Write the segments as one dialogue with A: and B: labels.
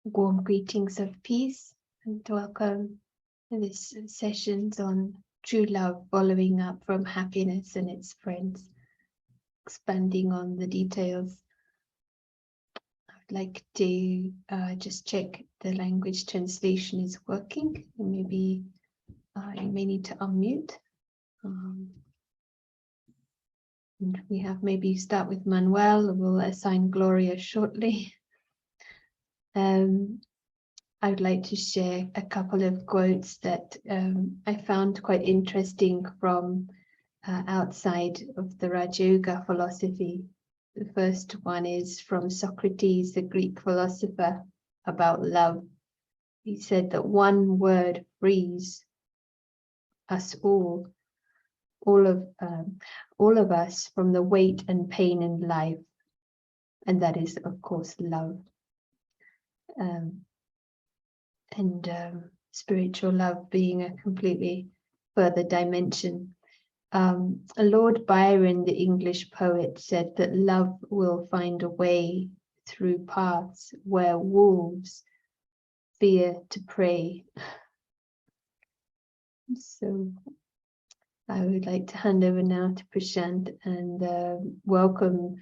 A: Warm greetings of peace and welcome to this sessions on true love, following up from happiness and its friends, expanding on the details. I'd like to just check the language translation is working. Maybe you may need to unmute. And we have maybe start with Manuel. We'll assign Gloria shortly. I would like to share a couple of quotes that I found quite interesting from outside of the Raja Yoga philosophy. The first one is from Socrates, the Greek philosopher, about love. He said that one word frees us all of us from the weight and pain in life, and that is, of course, love. And spiritual love being a completely further dimension. Lord Byron, the English poet, said that love will find a way through paths where wolves fear to prey. So I would like to hand over now to Prashant and welcome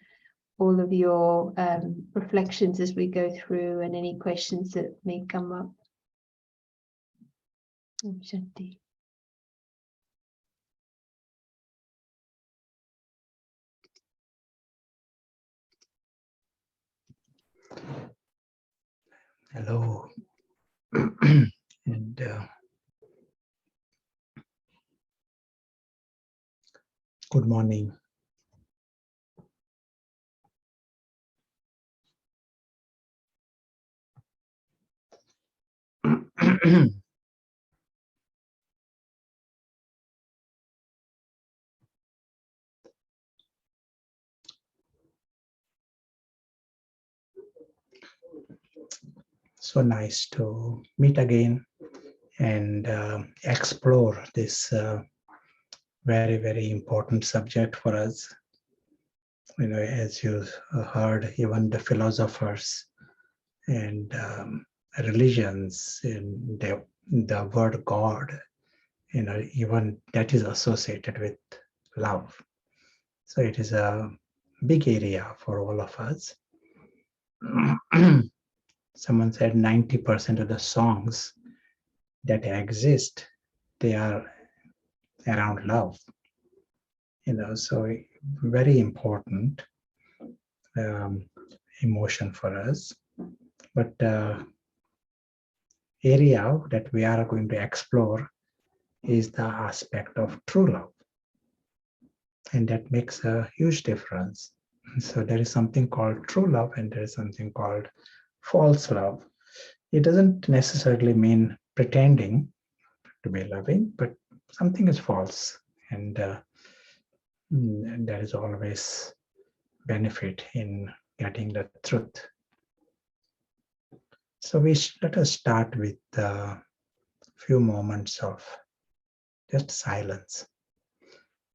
A: all of your reflections as we go through and any questions that may come up. Shanti.
B: Hello, and good morning. So nice to meet again and explore this very, very important subject for us. You know, as you heard, even the philosophers and religions and the word God, you know, even that is associated with love. So it is a big area for all of us. Someone said 90% of the songs that exist, they are around love. You know, so very important emotion for us. But area that we are going to explore is the aspect of true love. And that makes a huge difference. So there is something called true love and there is something called false love. It doesn't necessarily mean pretending to be loving, but something is false, and there is always benefit in getting the truth. So let us start with a few moments of just silence.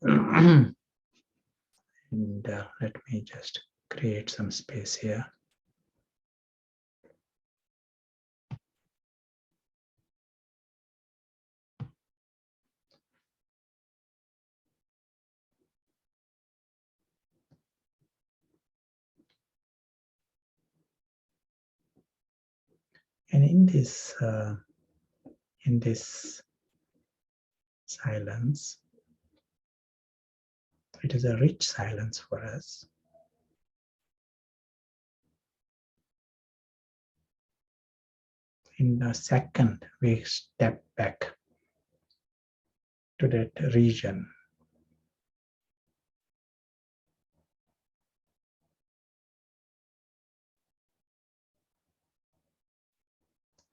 B: And let me just create some space here. And in this silence, it is a rich silence for us. In a second, we step back to that region.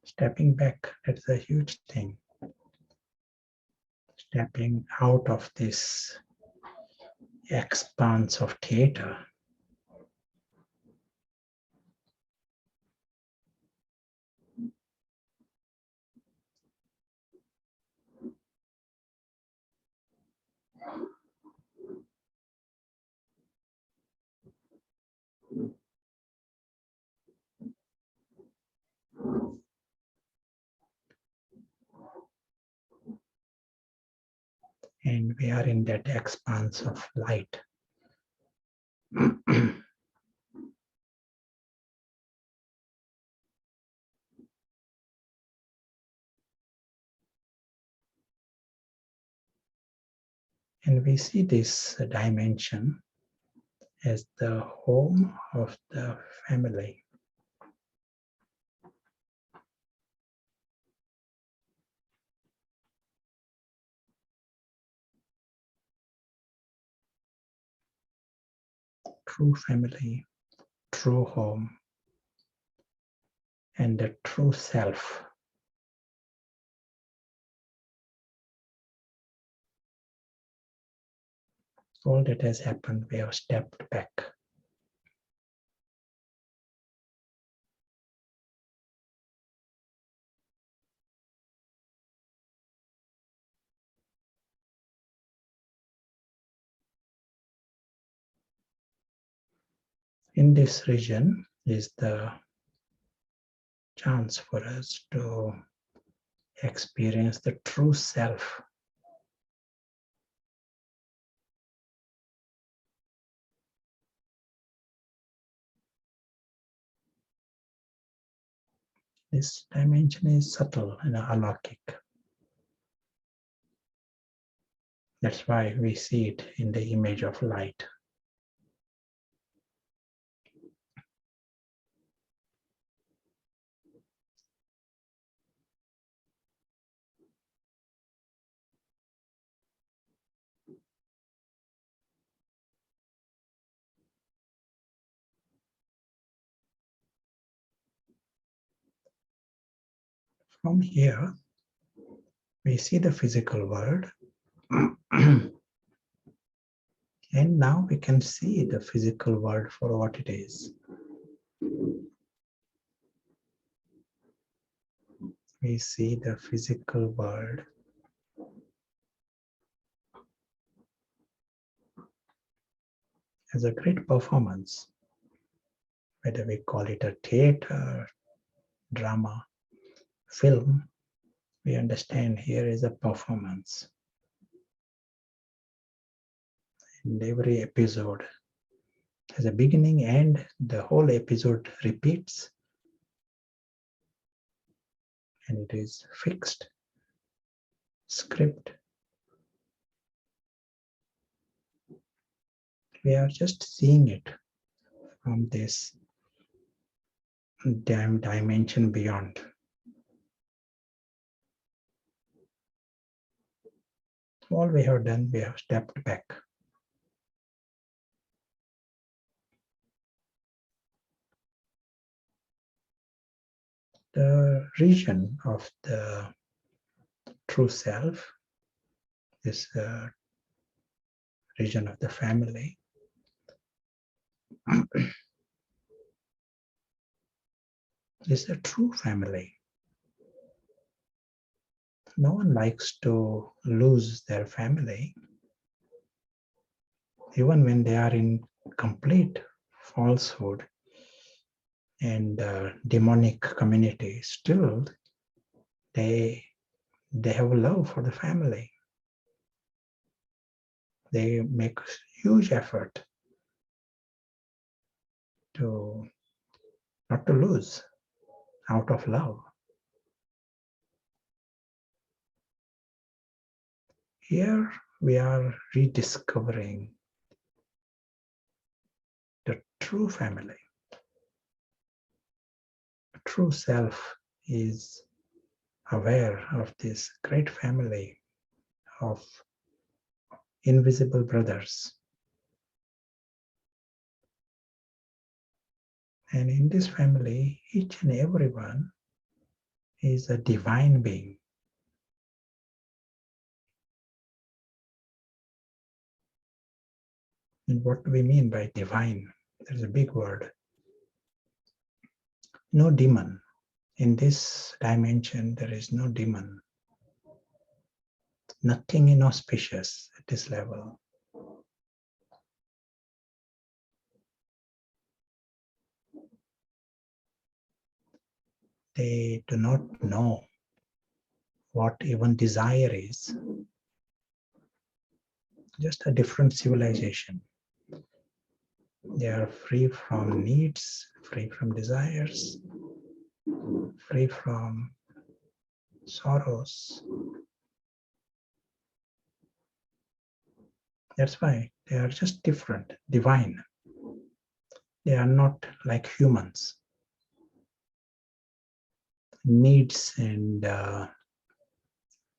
B: Stepping back, that's a huge thing. Stepping out of this expanse of theater. And we are in that expanse of light. And we see this dimension as the home of the family. True family, true home, and the true self. All that has happened, we have stepped back. In this region is the chance for us to experience the true self. This dimension is subtle and alaukic. That's why we see it in the image of light. From here, we see the physical world. And now we can see the physical world for what it is. We see the physical world as a great performance, whether we call it a theater, drama, film. We understand here is a performance. And every episode has a beginning and the whole episode repeats. And it is fixed script. We are just seeing it from this dimension beyond. All we have done, we have stepped back. The region of the true self, this region of the family, is a true family. No one likes to lose their family. Even when they are in complete falsehood and demonic community, still they have love for the family. They make huge effort to not to lose out of love. Here we are rediscovering the true family. The true self is aware of this great family of invisible brothers. And in this family, each and everyone is a divine being. And what do we mean by divine? There's a big word. No demon. In this dimension, there is no demon. Nothing inauspicious at this level. they do not know what even desire is. Just a different civilization. They are free from needs, free from desires, free from sorrows. That's why they are just different, divine. They are not like humans. Needs and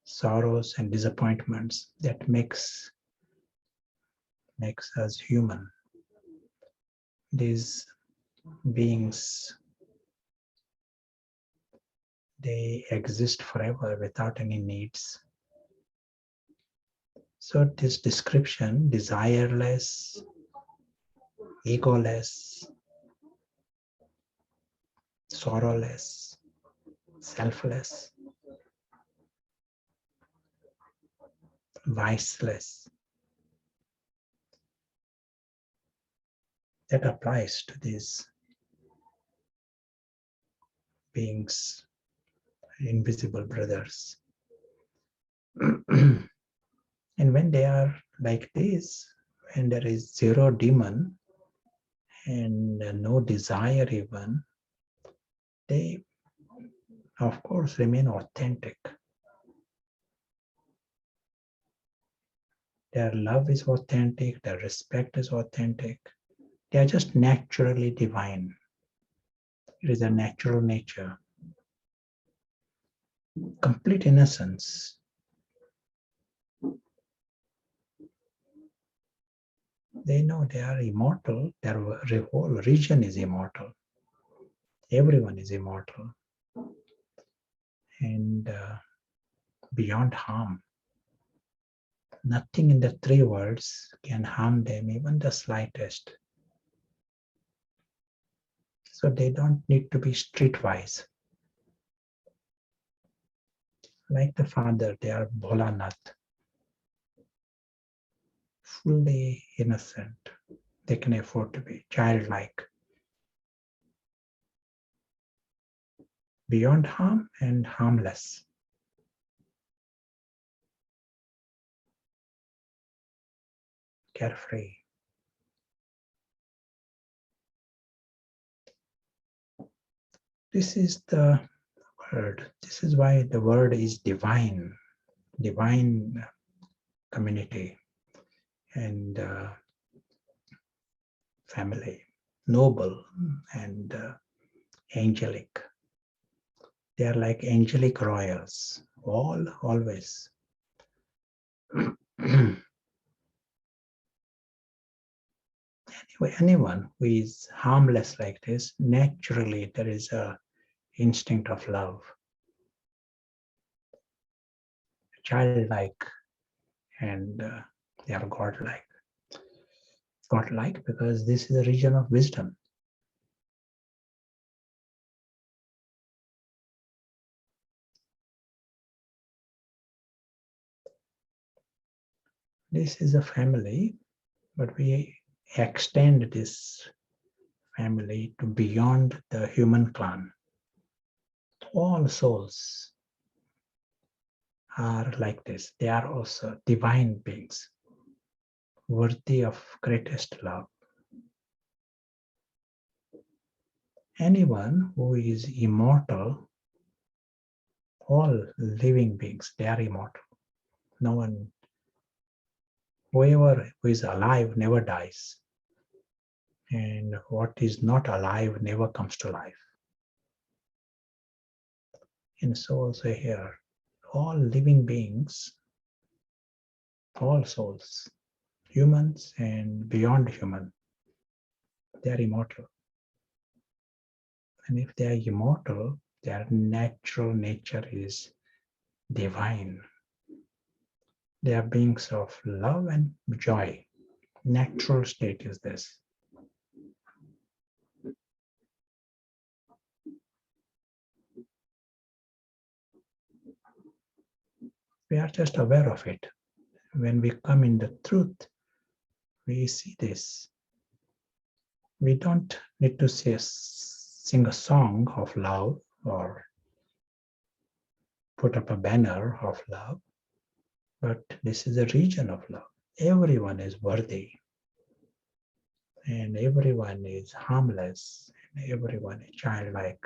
B: sorrows and disappointments that makes us human. These beings, they exist forever without any needs. So this description, desireless, egoless, sorrowless, selfless, viceless, that applies to these beings, invisible brothers. And when they are like this, when there is zero demon and no desire even, they of course remain authentic. Their love is authentic, their respect is authentic. They are just naturally divine. It is a natural nature. Complete innocence. They know they are immortal. Their whole region is immortal. Everyone is immortal. And beyond harm. Nothing in the three worlds can harm them, even the slightest. So they don't need to be streetwise. Like the Father, they are Bholanath. Fully innocent. They can afford to be childlike. Beyond harm and harmless. Carefree. This is the word. This is why the word is divine. Divine community and family. Noble and angelic. They are like angelic royals, always. Anyway, anyone who is harmless like this, naturally there is a instinct of love. Childlike, and they are godlike. Godlike because this is a region of wisdom. This is a family, but we extend this family to beyond the human clan. All souls are like this. They are also divine beings, worthy of greatest love. Anyone who is immortal, all living beings, they are immortal. No one, whoever who is alive never dies. And what is not alive never comes to life. And so also here, all living beings, all souls, humans and beyond human, they are immortal. And if they are immortal, their natural nature is divine. They are beings of love and joy. Natural state is this. We are just aware of it. When we come in the truth, we see this. We don't need to sing a song of love or put up a banner of love, but this is a region of love. Everyone is worthy, and everyone is harmless, and everyone is childlike,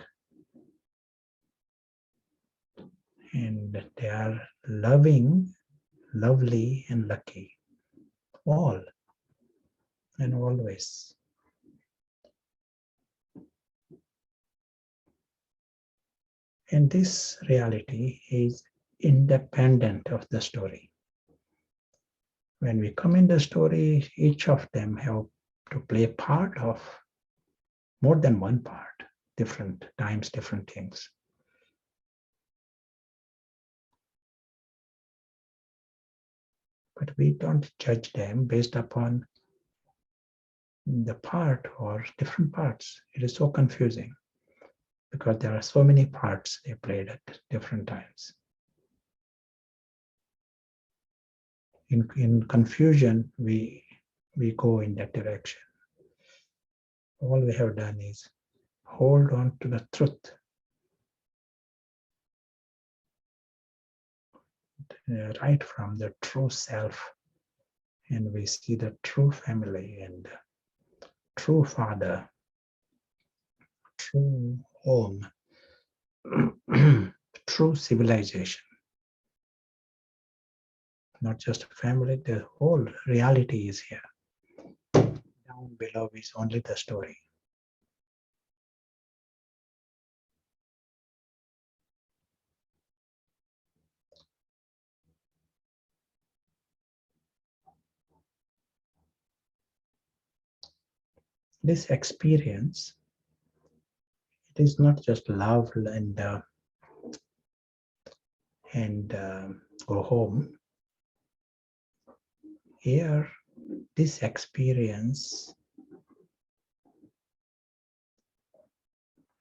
B: and they are loving, lovely, and lucky, all and always. And this reality is independent of the story. When we come in the story, each of them have to play part of more than one part, different times, different things. But we don't judge them based upon the part or different parts. It is so confusing because there are so many parts they played at different times. In confusion, we go in that direction. All we have done is hold on to the truth. Right from the true self, and we see the true family and true father, true home, true civilization. Not just a family, the whole reality is here. Down below is only the story. This experience, it is not just love and go home. Here, this experience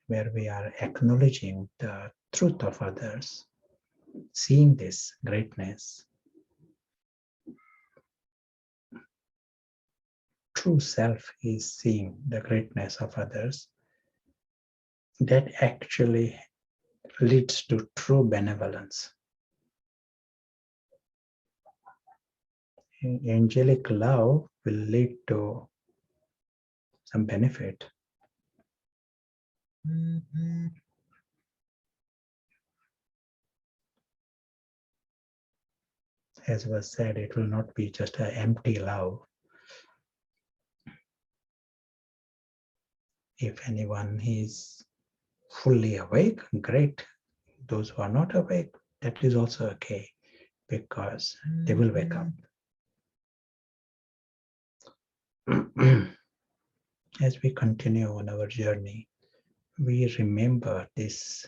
B: where we are acknowledging the truth of others, seeing this greatness, true self is seeing the greatness of others, that actually leads to true benevolence. Angelic love will lead to some benefit. As was said, it will not be just an empty love. If anyone is fully awake, great. Those who are not awake, that is also okay, because they will wake up. As we continue on our journey, we remember this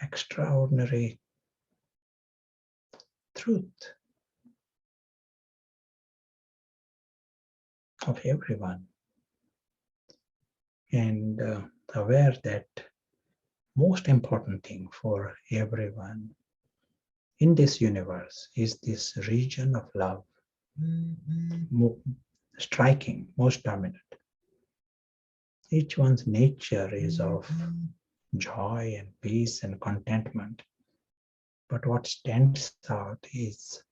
B: extraordinary truth of everyone, and aware that most important thing for everyone in this universe is this region of love, striking, most dominant. Each one's nature is of joy and peace and contentment. But what stands out is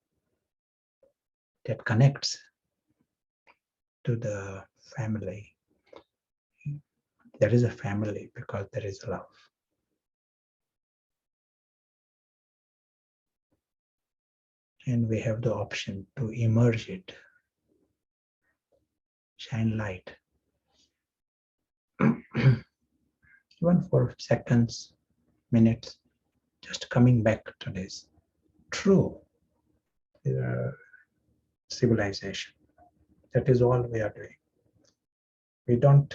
B: that connects to the family. There is a family because there is love. And we have the option to immerse it, shine light. Even for seconds, minutes, just coming back to this true civilization. That is all we are doing. We don't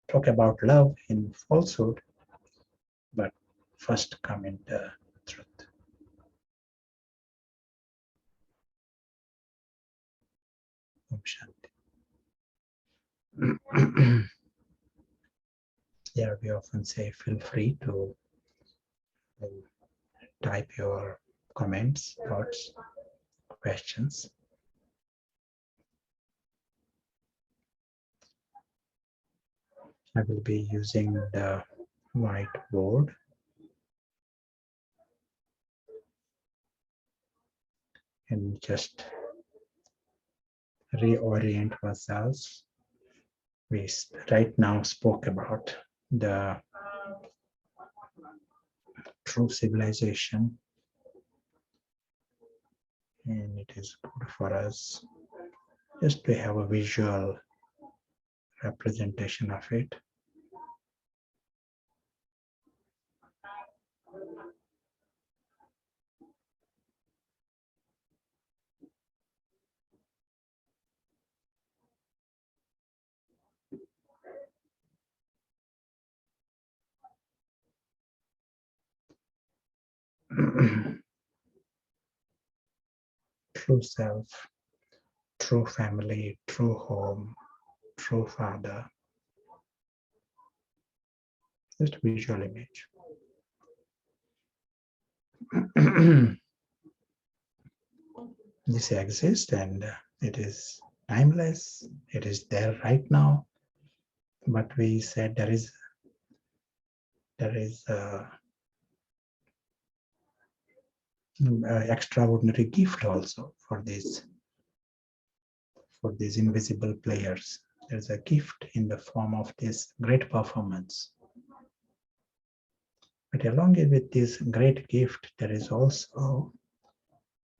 B: talk about love in falsehood, but first come in the truth. Om Shanti. Yeah, we often say feel free to type your comments, thoughts, questions. I will be using the whiteboard and just reorient ourselves. We right now spoke about the true civilization, and it is good for us just to have a visual representation of it. True self, true family, true home, true father. Just visual image. This exists and it is timeless. It is there right now. But we said there is extraordinary gift also for these invisible players. There's a gift in the form of this great performance. But along with this great gift, there is also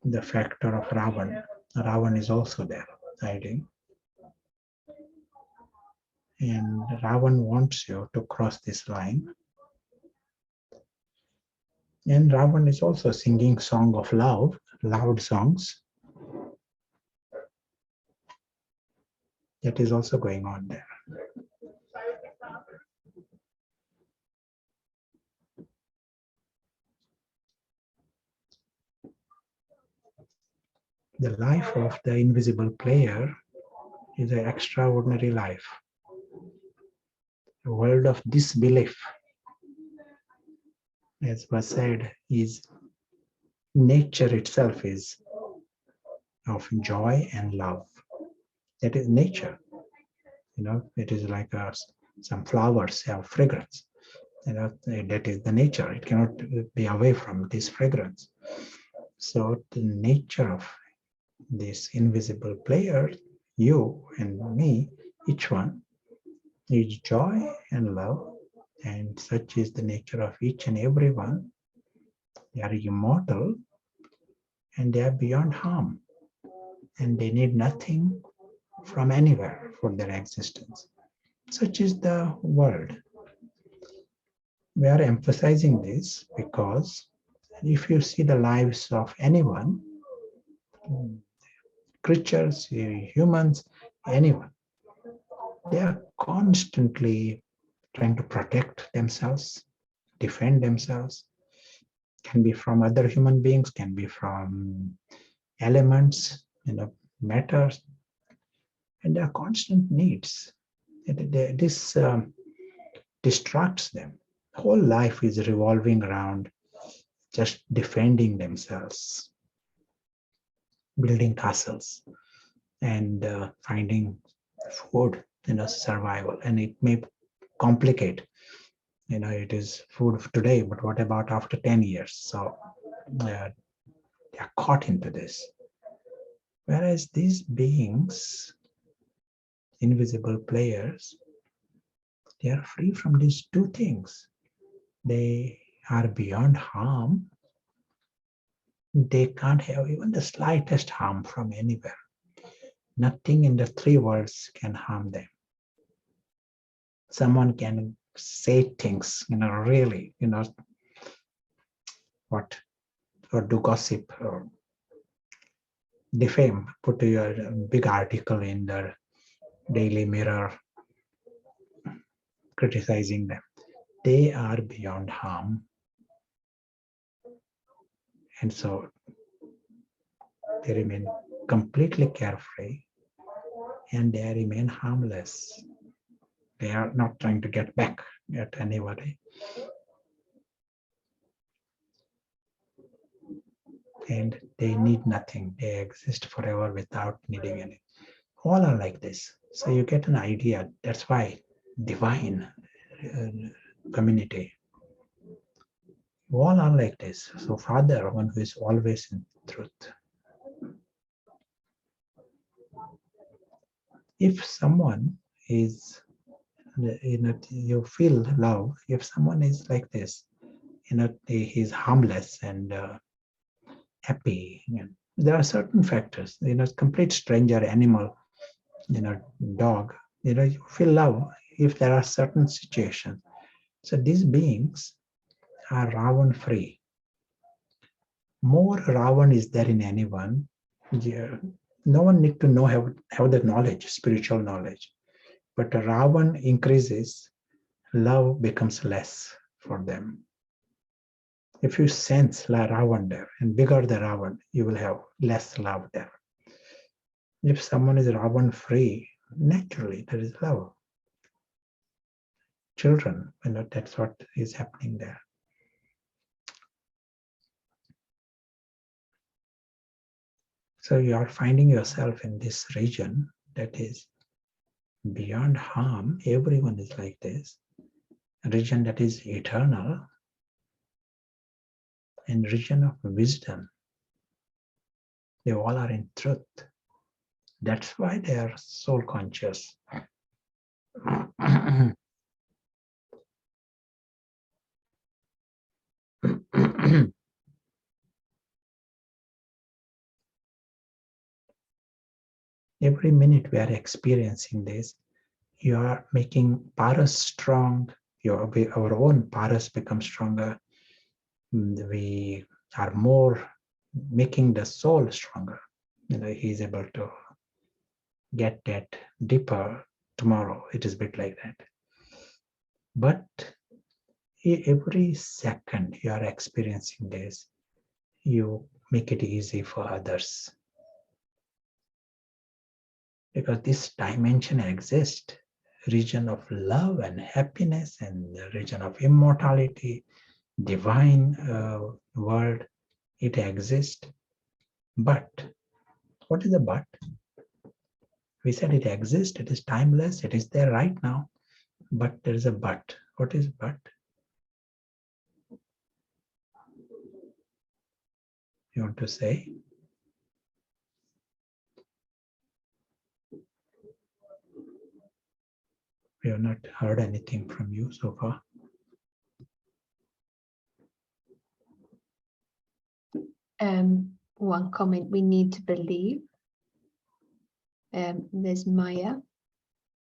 B: the factor of Ravan. Ravan is also there, hiding. And Ravan wants you to cross this line. And Ravan is also singing song of love, loud songs. That is also going on there. The life of the invisible player is an extraordinary life. A world of disbelief, as was said, is nature itself is of joy and love. That is nature. It is like some flowers have fragrance. That is the nature. It cannot be away from this fragrance. So the nature of this invisible player, you and me, each one, is joy and love, and such is the nature of each and every one. They are immortal and they are beyond harm, and they need nothing from anywhere for their existence. Such is the world. We are emphasizing this because if you see the lives of anyone, creatures, humans, anyone, they are constantly trying to protect themselves, defend themselves. Can be from other human beings, can be from elements, matters, and there are constant needs. This distracts them. Whole life is revolving around just defending themselves, building castles, and finding food, survival. And it may complicate. It is food today, but what about after 10 years? So they are caught into this. Whereas these beings, invisible players, they are free from these two things. They are beyond harm. They can't have even the slightest harm from anywhere. Nothing in the three worlds can harm them. Someone can say things, really, what, or do gossip or defame, put your big article in the Daily Mirror criticizing them. They are beyond harm. And so they remain completely carefree and they remain harmless. They are not trying to get back at anybody. And they need nothing. They exist forever without needing anything. All are like this. So you get an idea. That's why divine community. All are like this. So Father, one who is always in truth. If someone is, you feel love, if someone is like this, he's harmless and happy. There are certain factors, complete stranger, animal, dog, you feel love if there are certain situations. So these beings are Ravan free. More Ravan is there in anyone. Yeah. No one need to know have the knowledge, spiritual knowledge. But Ravan increases, love becomes less for them. If you sense La Ravan there and bigger the Ravan, you will have less love there. If someone is Ravan free, naturally there is love. Children, that's what is happening there. So you are finding yourself in this region that is beyond harm. Everyone is like this. A region that is eternal and region of wisdom. They all are in truth. That's why they are soul conscious. Every minute we are experiencing this, you are making paras strong. Our own paras become stronger. We are more making the soul stronger. He is able to get that deeper tomorrow. It is a bit like that. But every second you are experiencing this, you make it easy for others. Because this dimension exists, region of love and happiness and the region of immortality, divine world, it exists. But what is the but? We said it exists, it is timeless, it is there right now, but there is a but. What is but? You want to say? We have not heard anything from you so far.
A: One comment, we need to believe. There's Maya,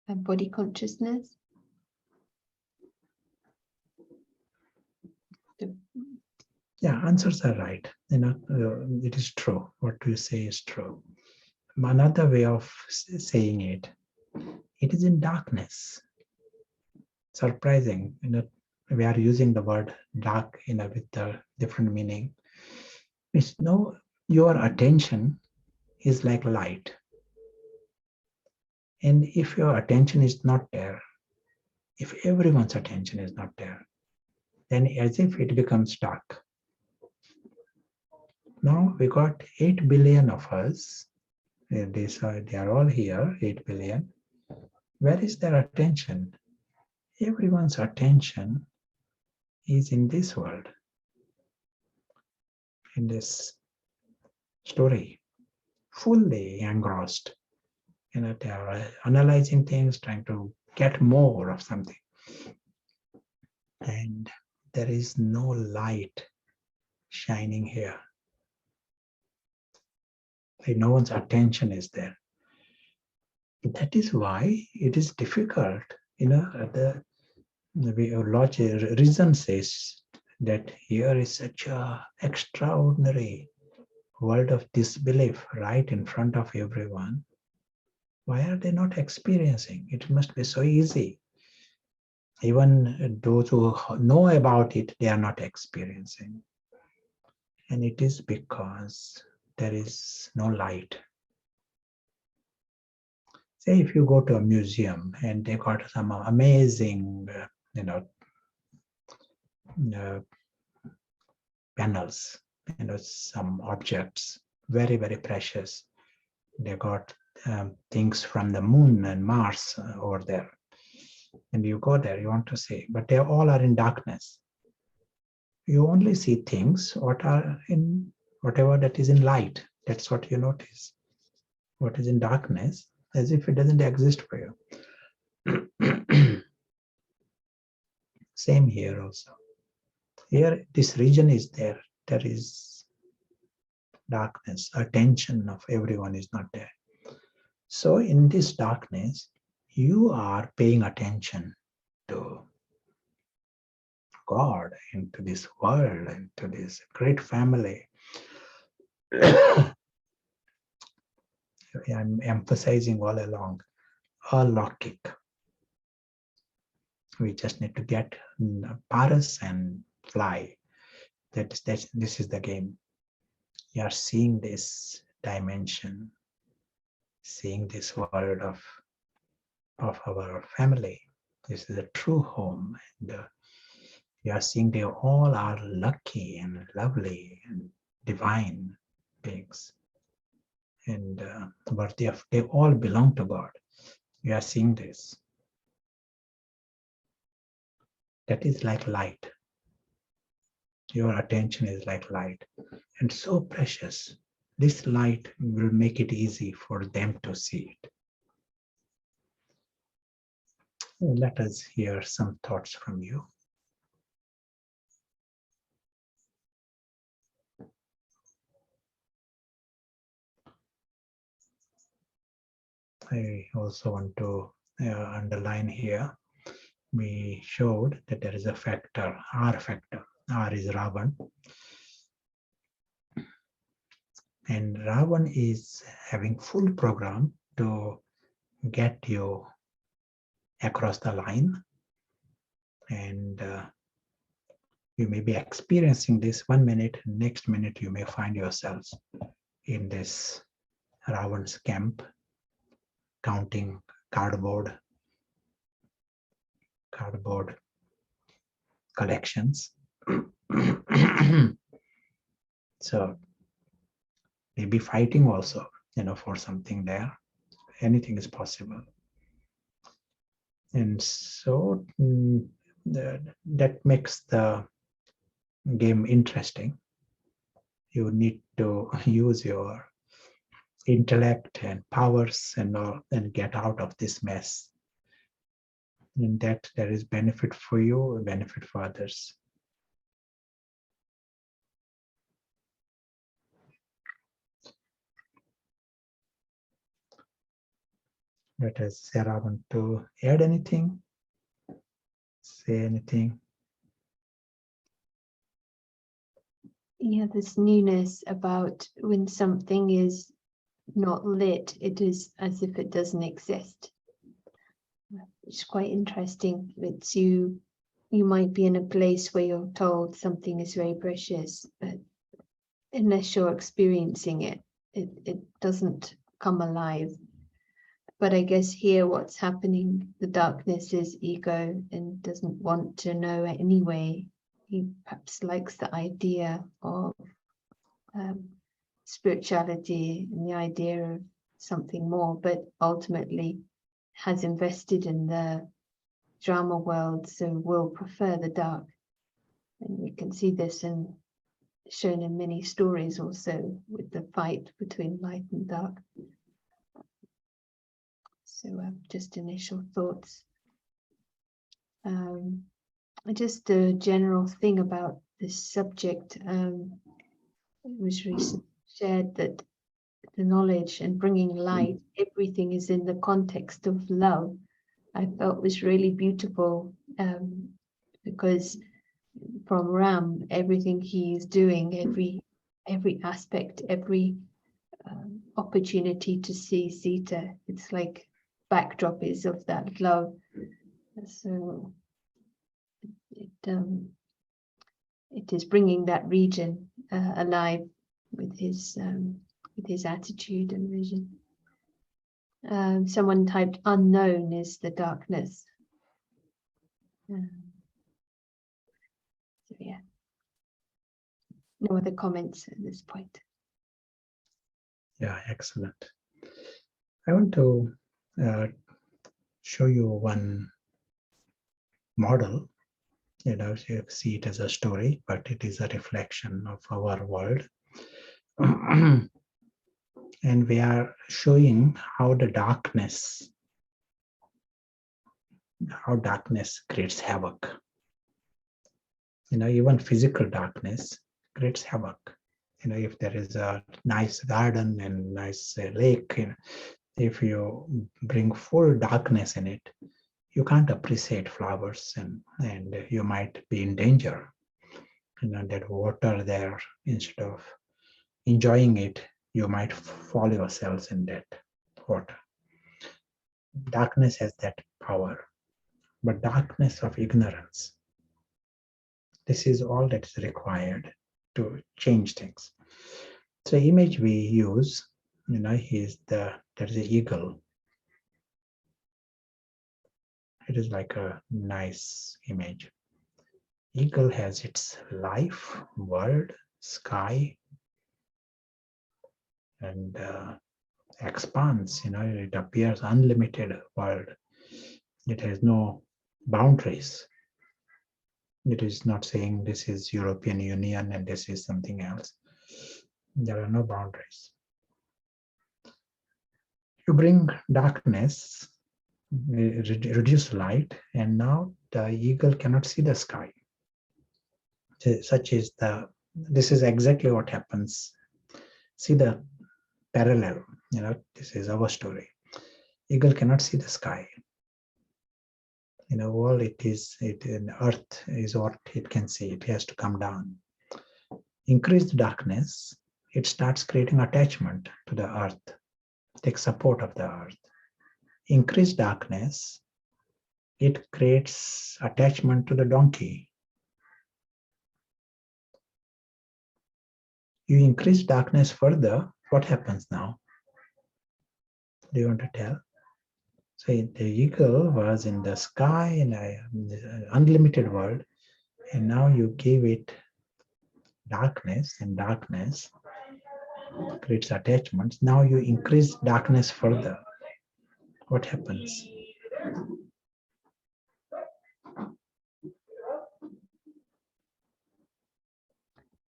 A: and body consciousness.
B: Yeah, answers are right. It is true. What you say is true. Another way of saying it, it is in darkness. Surprising, we are using the word dark with a different meaning. It's your attention is like light. And if your attention is not there, if everyone's attention is not there, then as if it becomes dark. Now we got 8 billion of us. They are all here, 8 billion. Where is their attention? Everyone's attention is in this world, in this story, fully engrossed. They are analyzing things, trying to get more of something. And there is no light shining here. No one's attention is there. That is why it is difficult. The reason says that here is such a extraordinary world of disbelief right in front of everyone. Why are they not experiencing? It must be so easy. Even those who know about it, they are not experiencing. And it is because there is no light. Say if you go to a museum and they got some amazing, panels, some objects, very, very precious. They got things from the moon and Mars over there. And you go there, you want to see, but they all are in darkness. You only see things what are in whatever that is in light. That's what you notice. What is in darkness, as if it doesn't exist for you. Same here also. Here, this region is there. There is darkness. Attention of everyone is not there. So in this darkness, you are paying attention to God, into this world, into this great family. I'm emphasizing all along, alokik. We just need to get paras and fly. This is the game. You are seeing this dimension, seeing this world of our family. This is a true home. And you are seeing they all are lucky and lovely and divine beings. And worthy of, they all belong to God. You are seeing this. That is like light. Your attention is like light and so precious. This light will make it easy for them to see it. Let us hear some thoughts from you. I also want to underline here, we showed that there is a factor, R factor. R is Ravan. And Ravan is having full program to get you across the line. And you may be experiencing this 1 minute, next minute you may find yourselves in this Ravan's camp, counting cardboard collections. So maybe fighting also, for something there. Anything is possible. And so that makes the game interesting. You need to use your intellect and powers and all, and get out of this mess. And that there is benefit for you, benefit for others. Let us, Sarah, want to add anything? Say anything?
A: Yeah, this newness about when something is not lit, it is as if it doesn't exist. It's quite interesting. It's you might be in a place where you're told something is very precious, but unless you're experiencing it, it doesn't come alive. But I guess here what's happening, the darkness is ego and doesn't want to know anyway. He perhaps likes the idea of spirituality and the idea of something more, but ultimately has invested in the drama world, so will prefer the dark. And we can see this shown in many stories also, with the fight between light and dark. So just initial thoughts. Just a general thing about this subject. It was recently shared that the knowledge and bringing light, everything is in the context of love. I felt was really beautiful, because from Ram, everything he is doing, every aspect, every opportunity to see Sita, it's like backdrop is of that love. So it is bringing that region alive with his attitude and vision. Someone typed unknown is the darkness. So yeah, no other comments at this point.
B: Yeah, excellent. I want to show you one model. You see it as a story, but it is a reflection of our world. And we are showing how darkness creates havoc. Even physical darkness creates havoc. If there is a nice garden and nice lake, if you bring full darkness in it, you can't appreciate flowers, and you might be in danger. That water there, instead of enjoying it, you might fall yourselves in that water. Darkness has that power, but darkness of ignorance, this is all that is required to change things. So image we use, there's an eagle. It is like a nice image. Eagle has its life, world, sky, and expands. It appears unlimited world. It has no boundaries. It is not saying this is European Union and this is something else. There are no boundaries. You bring darkness, reduce light, and now the eagle cannot see the sky. This is exactly what happens. See the parallel, this is our story. Eagle cannot see the sky. All earth is what it can see. It has to come down. Increase the darkness, it starts creating attachment to the earth, take support of the earth. Increase darkness, it creates attachment to the donkey. You increase darkness further, what happens now? Do you want to tell? So the eagle was in the sky in an unlimited world, and now you give it darkness, and darkness creates attachments. Now you increase darkness further. What happens?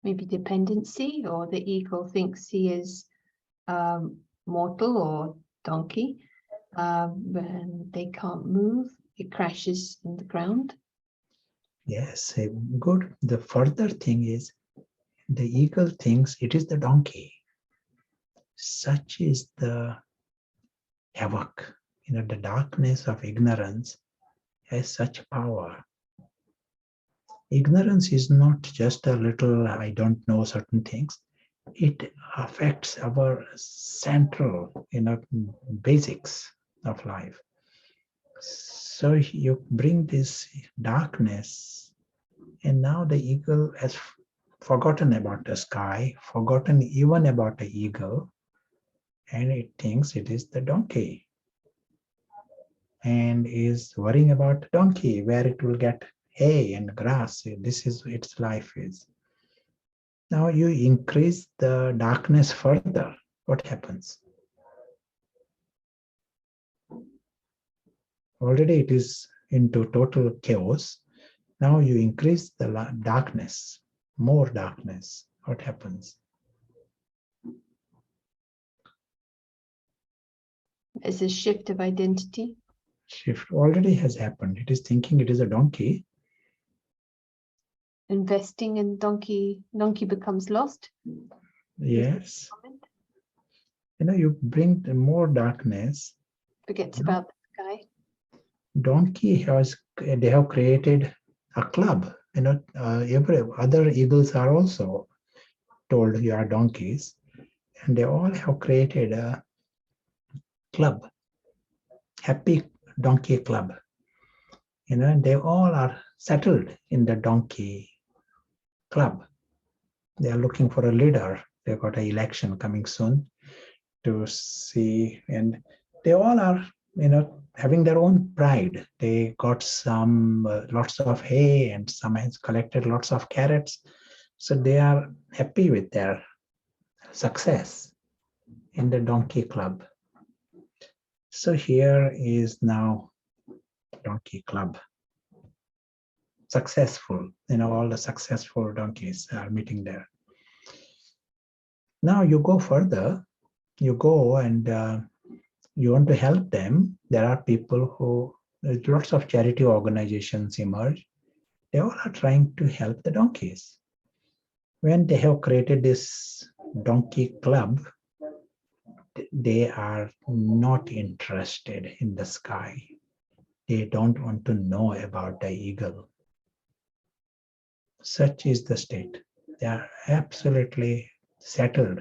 A: Maybe dependency, or the eagle thinks he is mortal or donkey, and they can't move. It crashes in the ground.
B: Yes, good. The further thing is, the eagle thinks it is the donkey. Such is the havoc. The darkness of ignorance has such power. Ignorance is not just a little, I don't know certain things. It affects our central, basics of life. So you bring this darkness, and now the eagle has forgotten about the sky, forgotten even about the eagle, and it thinks it is the donkey, and is worrying about the donkey, where it will get hay and grass. This is its life is. Now you increase the darkness further. What happens? Already it is into total chaos. Now you increase the darkness, more darkness. What happens?
A: It's a shift of identity.
B: Shift already has happened. It is thinking it is a donkey.
A: Investing in donkey becomes lost.
B: Yes. You bring more darkness.
A: Forgets about the sky.
B: Donkey they have created a club. Every other eagles are also told you are donkeys, and they all have created a club, happy donkey club. They all are settled in the donkey club. They are looking for a leader. They've got an election coming soon to see, and they all are, having their own pride. They got some lots of hay, and some has collected lots of carrots. So they are happy with their success in the donkey club. So here is now donkey club. Successful, all the successful donkeys are meeting there. Now you go further, you go and you want to help them. There are people who, lots of charity organizations emerge. They all are trying to help the donkeys. When they have created this donkey club, they are not interested in the sky. They don't want to know about the eagle. Such is the state. They are absolutely settled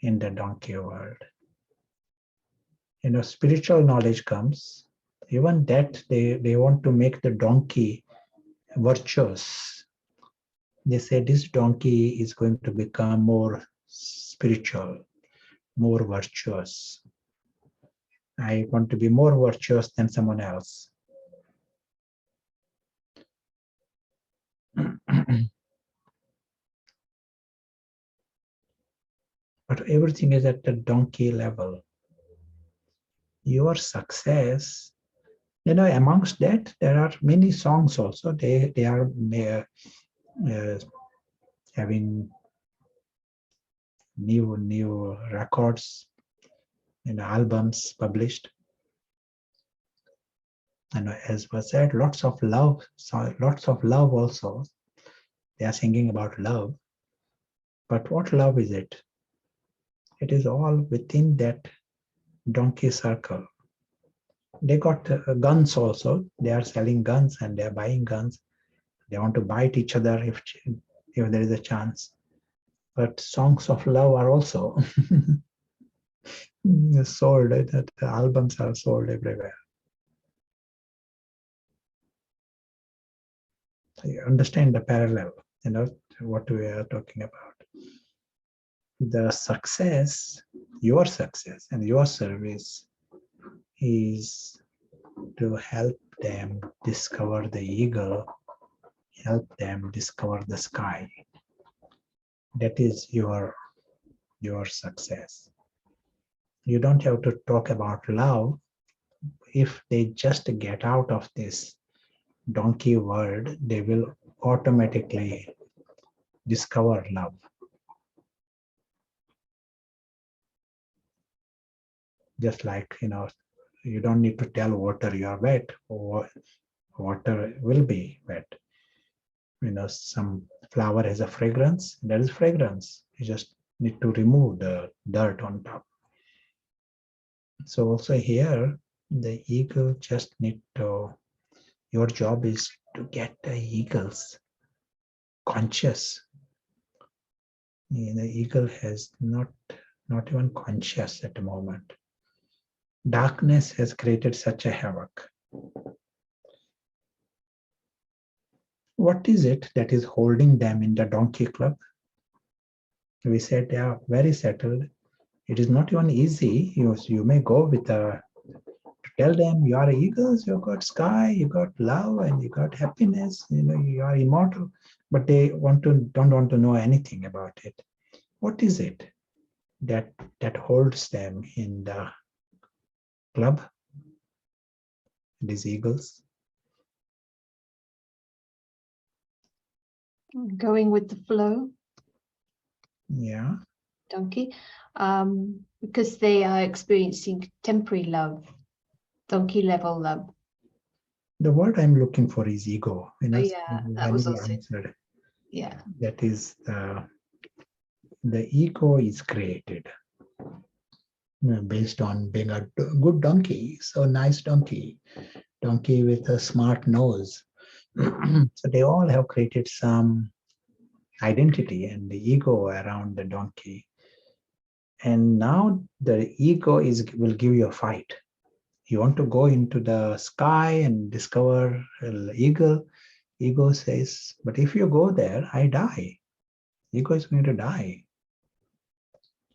B: in the donkey world. Spiritual knowledge comes, even that they want to make the donkey virtuous. They say this donkey is going to become more spiritual, more virtuous. I want to be more virtuous than someone else. But everything is at the donkey level. Your success, amongst that, there are many songs also. They are having new records and albums published. And as was said, lots of love also. They are singing about love. But what love is it? It is all within that donkey circle. They got guns also. They are selling guns and they are buying guns. They want to bite each other if there is a chance. But songs of love are also sold. That the albums are sold everywhere. So you understand the parallel, what we are talking about. The success, your success and your service is to help them discover the eagle, help them discover the sky. That is your success. You don't have to talk about love. If they just get out of this donkey world, they will automatically discover love. Just like, you don't need to tell water you are wet, or water will be wet. Some flower has a fragrance, there is fragrance. You just need to remove the dirt on top. So also here, the eagle just need to, your job is to get the eagles conscious. The eagle has not even conscious at the moment. Darkness has created such a havoc. What is it that is holding them in the donkey club? We said they are very settled. It is not even easy. You may go with to tell them you are eagles, you got sky, you got love, and you got happiness. You are immortal, but they don't want to know anything about it. What is it that holds them in the club? These eagles.
A: Going with the flow.
B: Yeah.
A: Donkey, because they are experiencing temporary love, donkey level love.
B: The word I'm looking for is ego.
A: Yeah, that was also
B: answered.
A: Yeah.
B: That is the ego is created based on being a good donkey, so nice donkey with a smart nose. So they all have created some identity and the ego around the donkey. And now the ego will give you a fight. You want to go into the sky and discover eagle. Ego says, but if you go there, I die. Ego is going to die.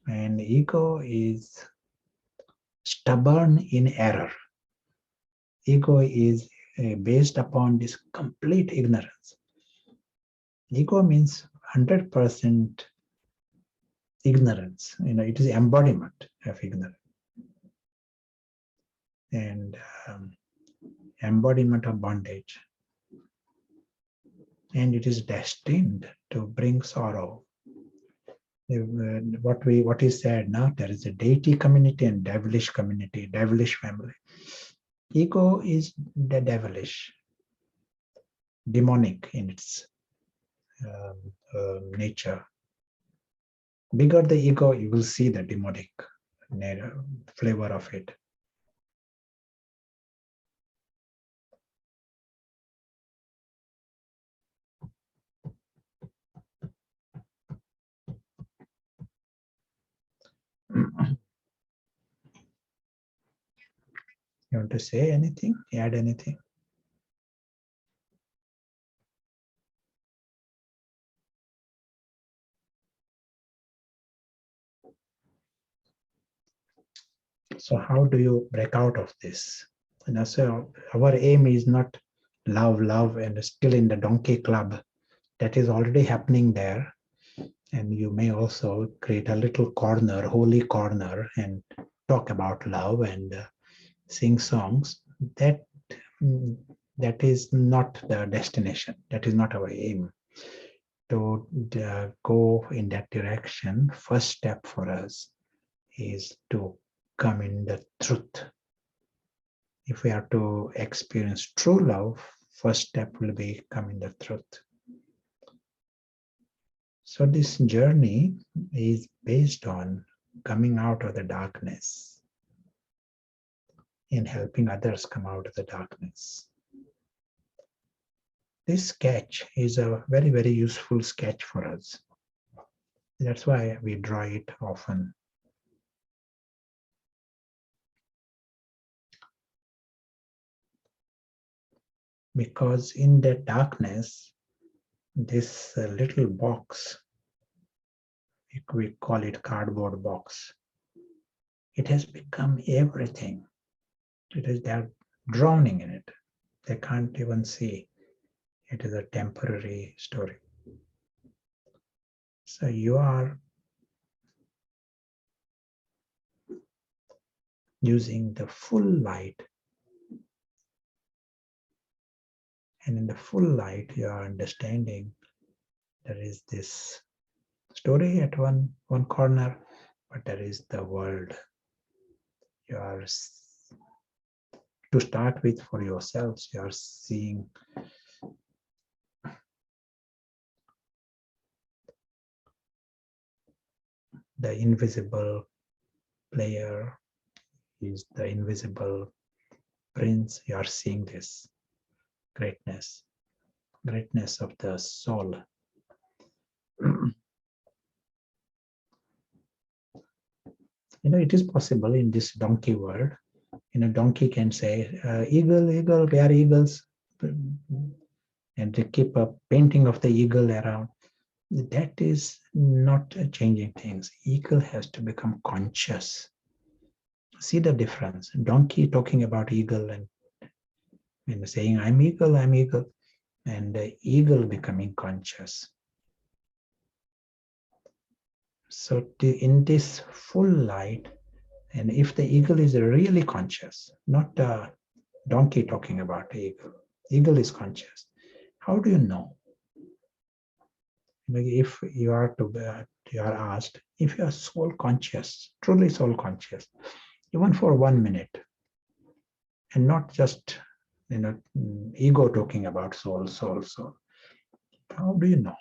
B: And ego is stubborn in error. Ego is based upon this complete ignorance. Ego means 100% ignorance. It is embodiment of ignorance. And embodiment of bondage. And it is destined to bring sorrow. what is said now, there is a deity community and devilish community, devilish family. Ego is the devilish, demonic in its nature. Bigger the ego, you will see the demonic flavor of it. You want to say anything? Add anything? So how do you break out of this? So our aim is not love, and still in the donkey club. That is already happening there. And you may also create a little corner, holy corner, and talk about love and sing songs. That is not the destination. That is not our aim. To go in that direction, first step for us is to come in the truth. If we are to experience true love, first step will be come in the truth. So this journey is based on coming out of the darkness and helping others come out of the darkness. This sketch is a very, very useful sketch for us. That's why we draw it often. Because in that darkness, this little box, we call it cardboard box, it has become everything. They're drowning in it. They can't even see. It is a temporary story. So you are using the full light. And in the full light, you are understanding there is this story at one corner, but there is the world. You are, to start with for yourselves, you are seeing the invisible player is the invisible prince. You are seeing this greatness of the soul. It is possible in this donkey world. Donkey can say, eagle, we are eagles. And they keep a painting of the eagle around. That is not changing things. Eagle has to become conscious. See the difference. Donkey talking about eagle and saying, I'm eagle, and the eagle becoming conscious. So in this full light, and if the eagle is really conscious, not the donkey talking about the eagle is conscious. How do you know? If you are asked, if you are soul conscious, truly soul conscious, even for 1 minute, and not just ego talking about soul. How do you know?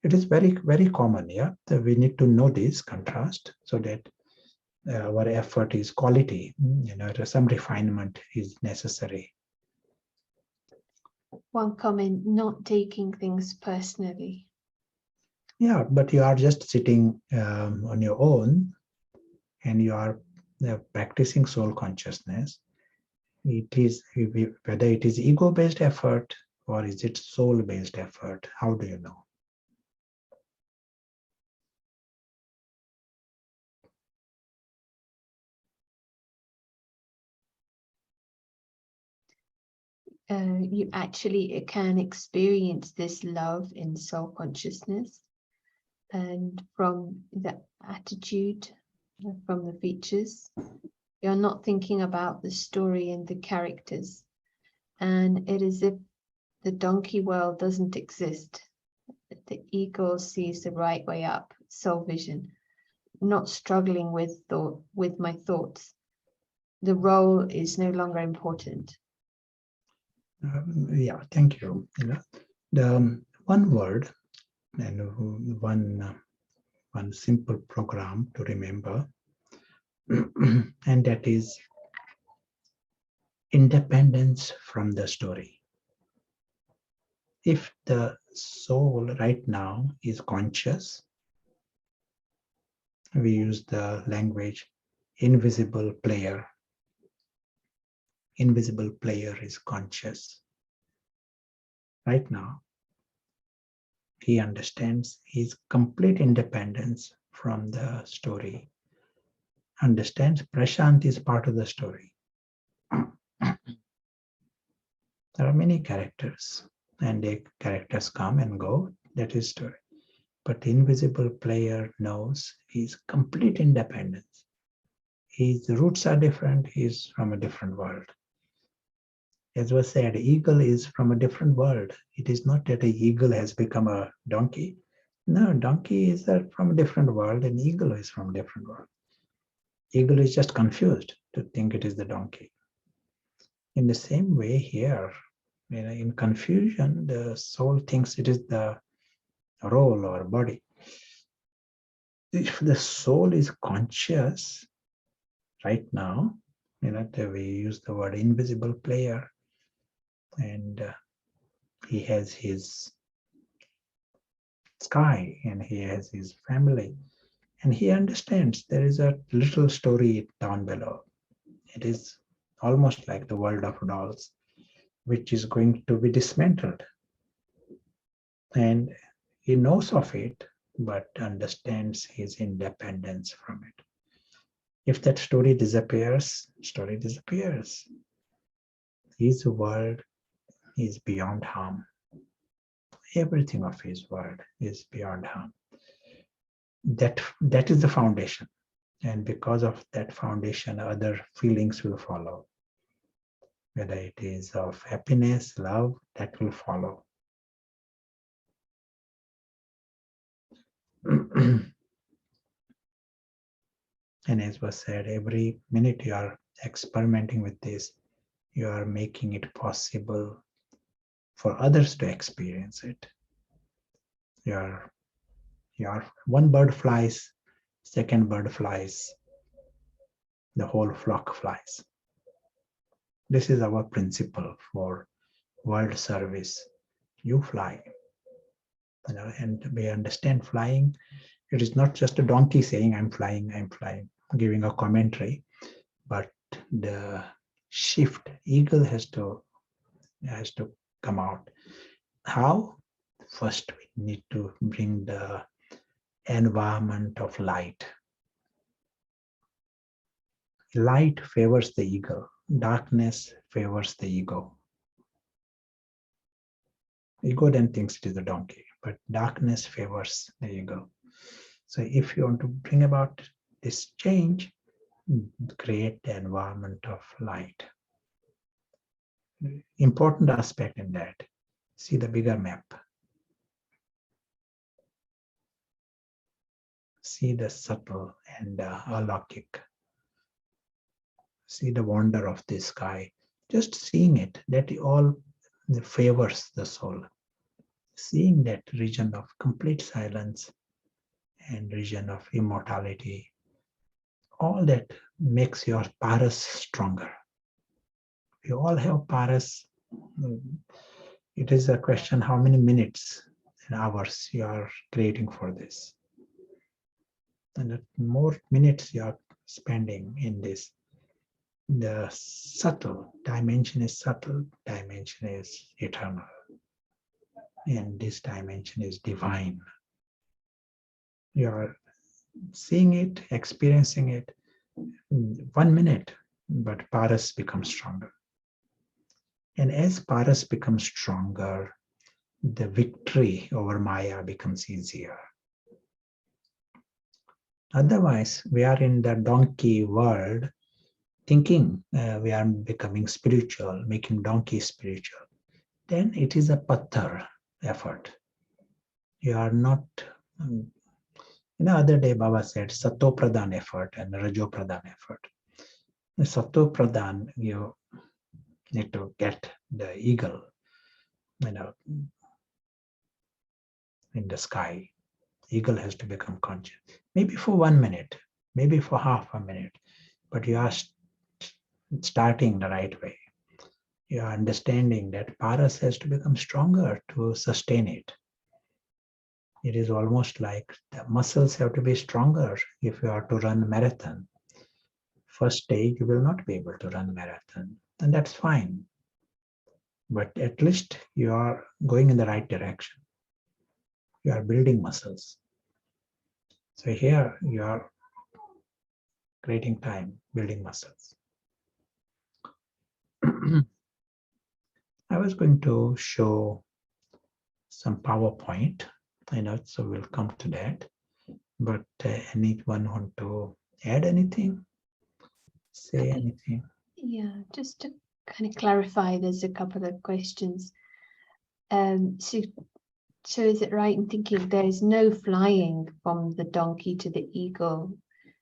B: It is very, very common, yeah. So we need to know this contrast so that our effort is quality. Some refinement is necessary.
A: One comment, not taking things personally.
B: Yeah, but you are just sitting on your own and you are practicing soul consciousness. It is whether it is ego-based effort or is it soul-based effort? How do you know?
A: You actually can experience this love in soul consciousness, and from the attitude, from the features, you're not thinking about the story and the characters, and it is as if the donkey world doesn't exist. The ego sees the right way up, soul vision, not struggling with my thoughts. The role is no longer important.
B: Yeah, thank you. The one word and one simple program to remember, and that is independence from the story. If the soul right now is conscious, we use the language invisible player. Invisible player is conscious. Right now, he understands his complete independence from the story. Understands Prashant is part of the story. There are many characters, and the characters come and go. That is story. But the invisible player knows his complete independence. His roots are different. He's from a different world. As was said, eagle is from a different world. It is not that an eagle has become a donkey. No, donkey is from a different world, and eagle is from a different world. Eagle is just confused to think it is the donkey. In the same way here, in confusion, the soul thinks it is the role or body. If the soul is conscious right now, we use the word invisible player, and he has his sky and he has his family, and he understands there is a little story down below. It is almost like the world of dolls, which is going to be dismantled. And he knows of it, but understands his independence from it. If that story disappears, story disappears. His world is beyond harm. Everything of his world is beyond harm. That is the foundation. And because of that foundation, other feelings will follow. Whether it is of happiness, love, that will follow. And as was said, every minute you are experimenting with this, you are making it possible for others to experience it. Your one bird flies, second bird flies, the whole flock flies. This is our principle for world service. You fly, and we understand flying. It is not just a donkey saying, I'm flying, giving a commentary, but the shift, eagle has to come out. How? First, we need to bring the environment of light. Light favors the eagle. Darkness favors the ego. Ego then thinks it is the donkey, but darkness favors the ego. So if you want to bring about this change, create the environment of light. Important aspect in that, see the bigger map. See the subtle and alokik. See the wonder of the sky. Just seeing it, that all favors the soul. Seeing that region of complete silence and region of immortality, all that makes your paras stronger. We all have paras. It is a question how many minutes and hours you are creating for this. And the more minutes you are spending in this, the subtle dimension is subtle, dimension is eternal. And this dimension is divine. You are seeing it, experiencing it, 1 minute, but paras becomes stronger. And as paras becomes stronger, the victory over Maya becomes easier. Otherwise, we are in the donkey world, thinking we are becoming spiritual, making donkey spiritual. Then it is a patthar effort. You are not, other day Baba said Sato Pradhan effort and Rajo Pradhan effort. The Sato Pradhan, you need to get the eagle, in the sky. Eagle has to become conscious. Maybe for 1 minute, maybe for half a minute, but you are starting the right way. You are understanding that Paras has to become stronger to sustain it. It is almost like the muscles have to be stronger if you are to run a marathon. First stage, you will not be able to run a marathon, and that's fine. But at least you are going in the right direction. You are building muscles. So here you are creating time, building muscles. I was going to show some PowerPoint, so we'll come to that. But anyone want to add anything? Say anything?
A: Yeah, just to kind of clarify, there's a couple of questions. So is it right in thinking there is no flying from the donkey to the eagle?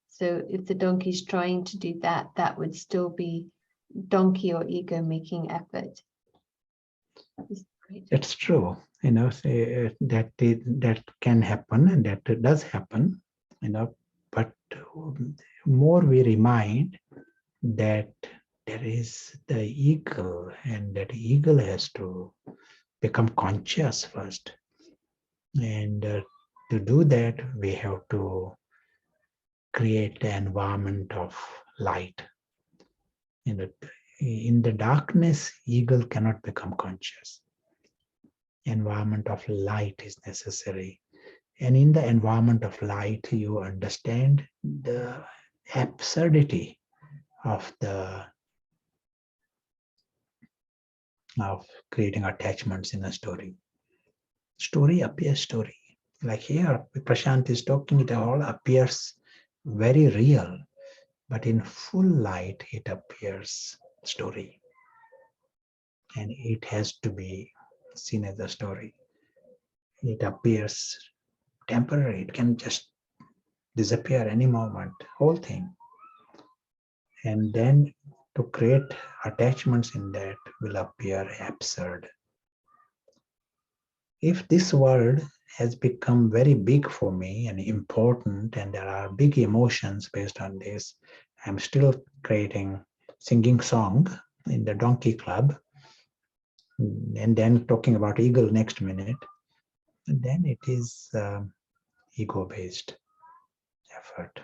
A: So if the donkey is trying to do that, that would still be donkey or ego making effort.
B: It's true, that can happen, and that does happen, but more we remind that there is the eagle, and that eagle has to become conscious first. And to do that, we have to create an environment of light. In the darkness, eagle cannot become conscious. Environment of light is necessary. And in the environment of light, you understand the absurdity of creating attachments in a story. Story appears story. Like here, Prashant is talking, it all appears very real, but in full light, it appears story. And it has to be seen as a story. It appears temporary. It can just disappear any moment, whole thing. And then to create attachments in that will appear absurd. If this world has become very big for me and important, and there are big emotions based on this, I'm still singing song in the Donkey Club, and then talking about eagle next minute, and then it is ego-based effort.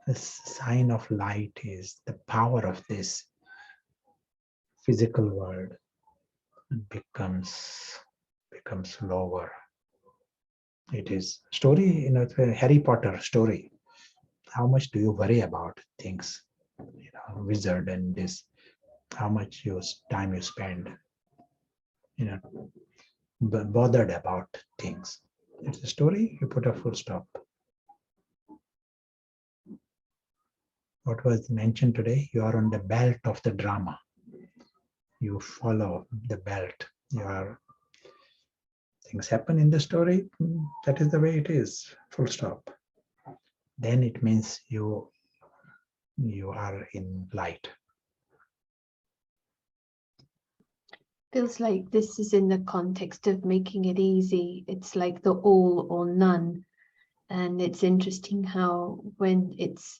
B: The sign of light is the power of this physical world becomes lower. It is story, it's a Harry Potter story. How much do you worry about things? Wizard and this, how much time you spend, bothered about things. It's a story, you put a full stop. What was mentioned today? You are on the belt of the drama. You follow the belt. Things happen in the story. That is the way it is. Full stop. Then it means you are in light.
A: Feels like this is in the context of making it easy. It's like the all or none. And it's interesting how when it's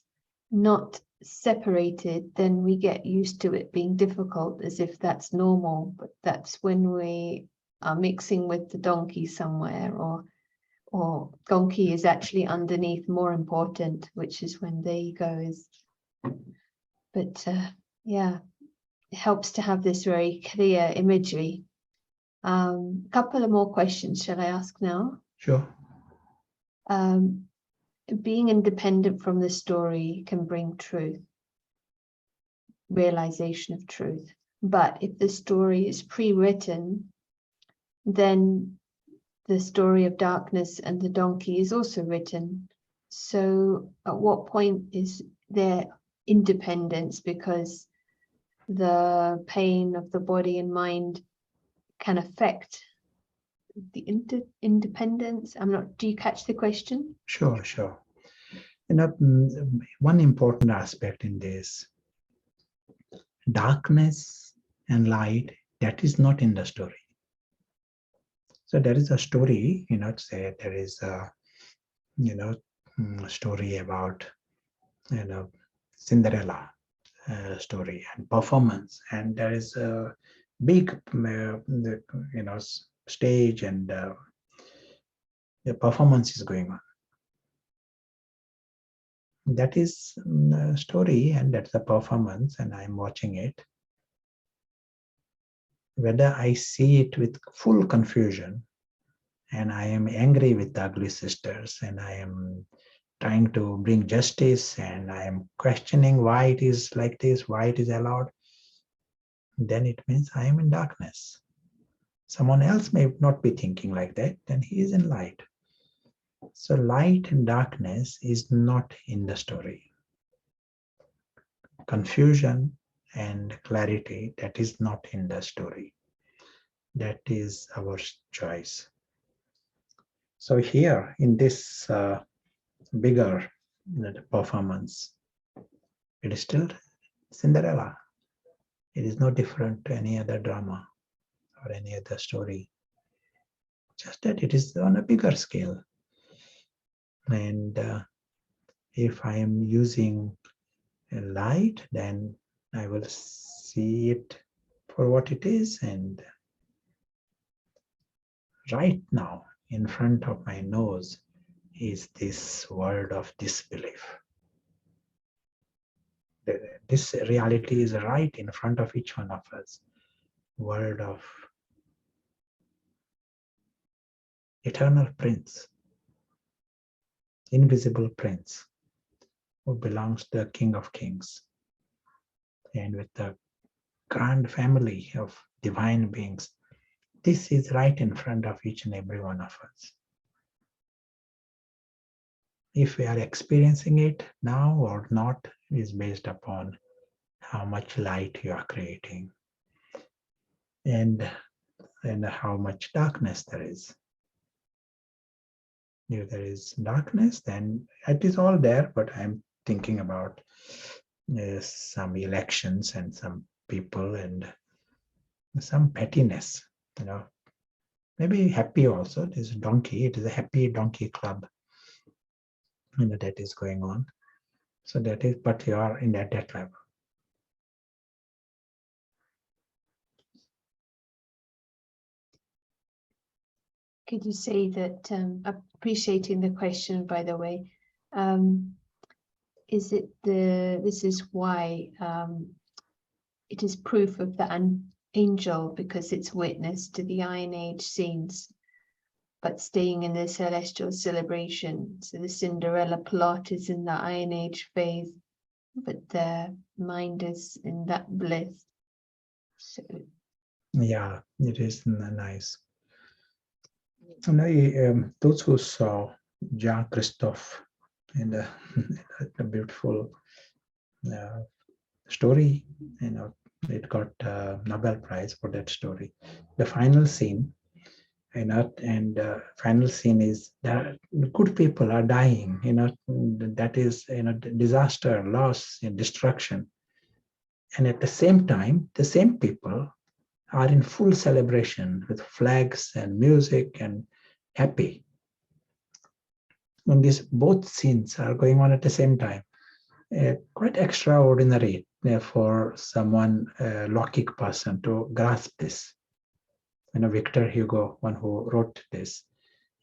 A: not separated, then we get used to it being difficult as if that's normal. But that's when we are mixing with the donkey somewhere, or donkey is actually underneath more important, which is when the ego is. But yeah, it helps to have this very clear imagery. Couple of more questions, shall I ask now?
B: Sure.
A: Being independent from the story can bring truth, realization of truth. But if the story is pre-written, then the story of darkness and the donkey is also written. So at what point is there independence? Because the pain of the body and mind can affect the independence. Do you catch the question?
B: Sure, sure. One important aspect in this, darkness and light, that is not in the story. So there is a story, say there is a, story about, Cinderella story and performance, and there is a big, stage, and the performance is going on. That is a story, and that's a performance, and I'm watching it. Whether I see it with full confusion, and I am angry with the ugly sisters, and I am trying to bring justice, and I am questioning why it is like this, why it is allowed, then it means I am in darkness. Someone else may not be thinking like that, then he is in light. So light and darkness is not in the story. Confusion and clarity, that is not in the story. That is our choice. So here in this bigger performance, it is still Cinderella. It is no different to any other drama or any other story. Just that it is on a bigger scale. And if I am using a light, then I will see it for what it is. And right now, in front of my nose, is this world of disbelief. This reality is right in front of each one of us. World of eternal prince, invisible prince, who belongs to the King of Kings, and with the grand family of divine beings. This is right in front of each and every one of us. If we are experiencing it now or not is based upon how much light you are creating and how much darkness there is. If there is darkness, then it is all there, but I'm thinking about some elections and some people and some pettiness, maybe happy also. There's a donkey, it is a happy donkey club, that is going on. So that is, but you are in that level.
A: Could you say that, appreciating the question, by the way, this is why it is proof of the angel, because it's witness to the Iron Age scenes, but staying in the celestial celebration. So the Cinderella plot is in the Iron Age phase, but the mind is in that bliss. So
B: yeah, it is nice. Those who saw Jean-Christophe in the beautiful story, it got a Nobel Prize for that story. The final scene, and final scene is that good people are dying, that is, disaster, loss, and destruction. And at the same time, the same people are in full celebration with flags and music and happy. And these both scenes are going on at the same time. Quite extraordinary for someone, logic person, to grasp this. Victor Hugo, one who wrote this,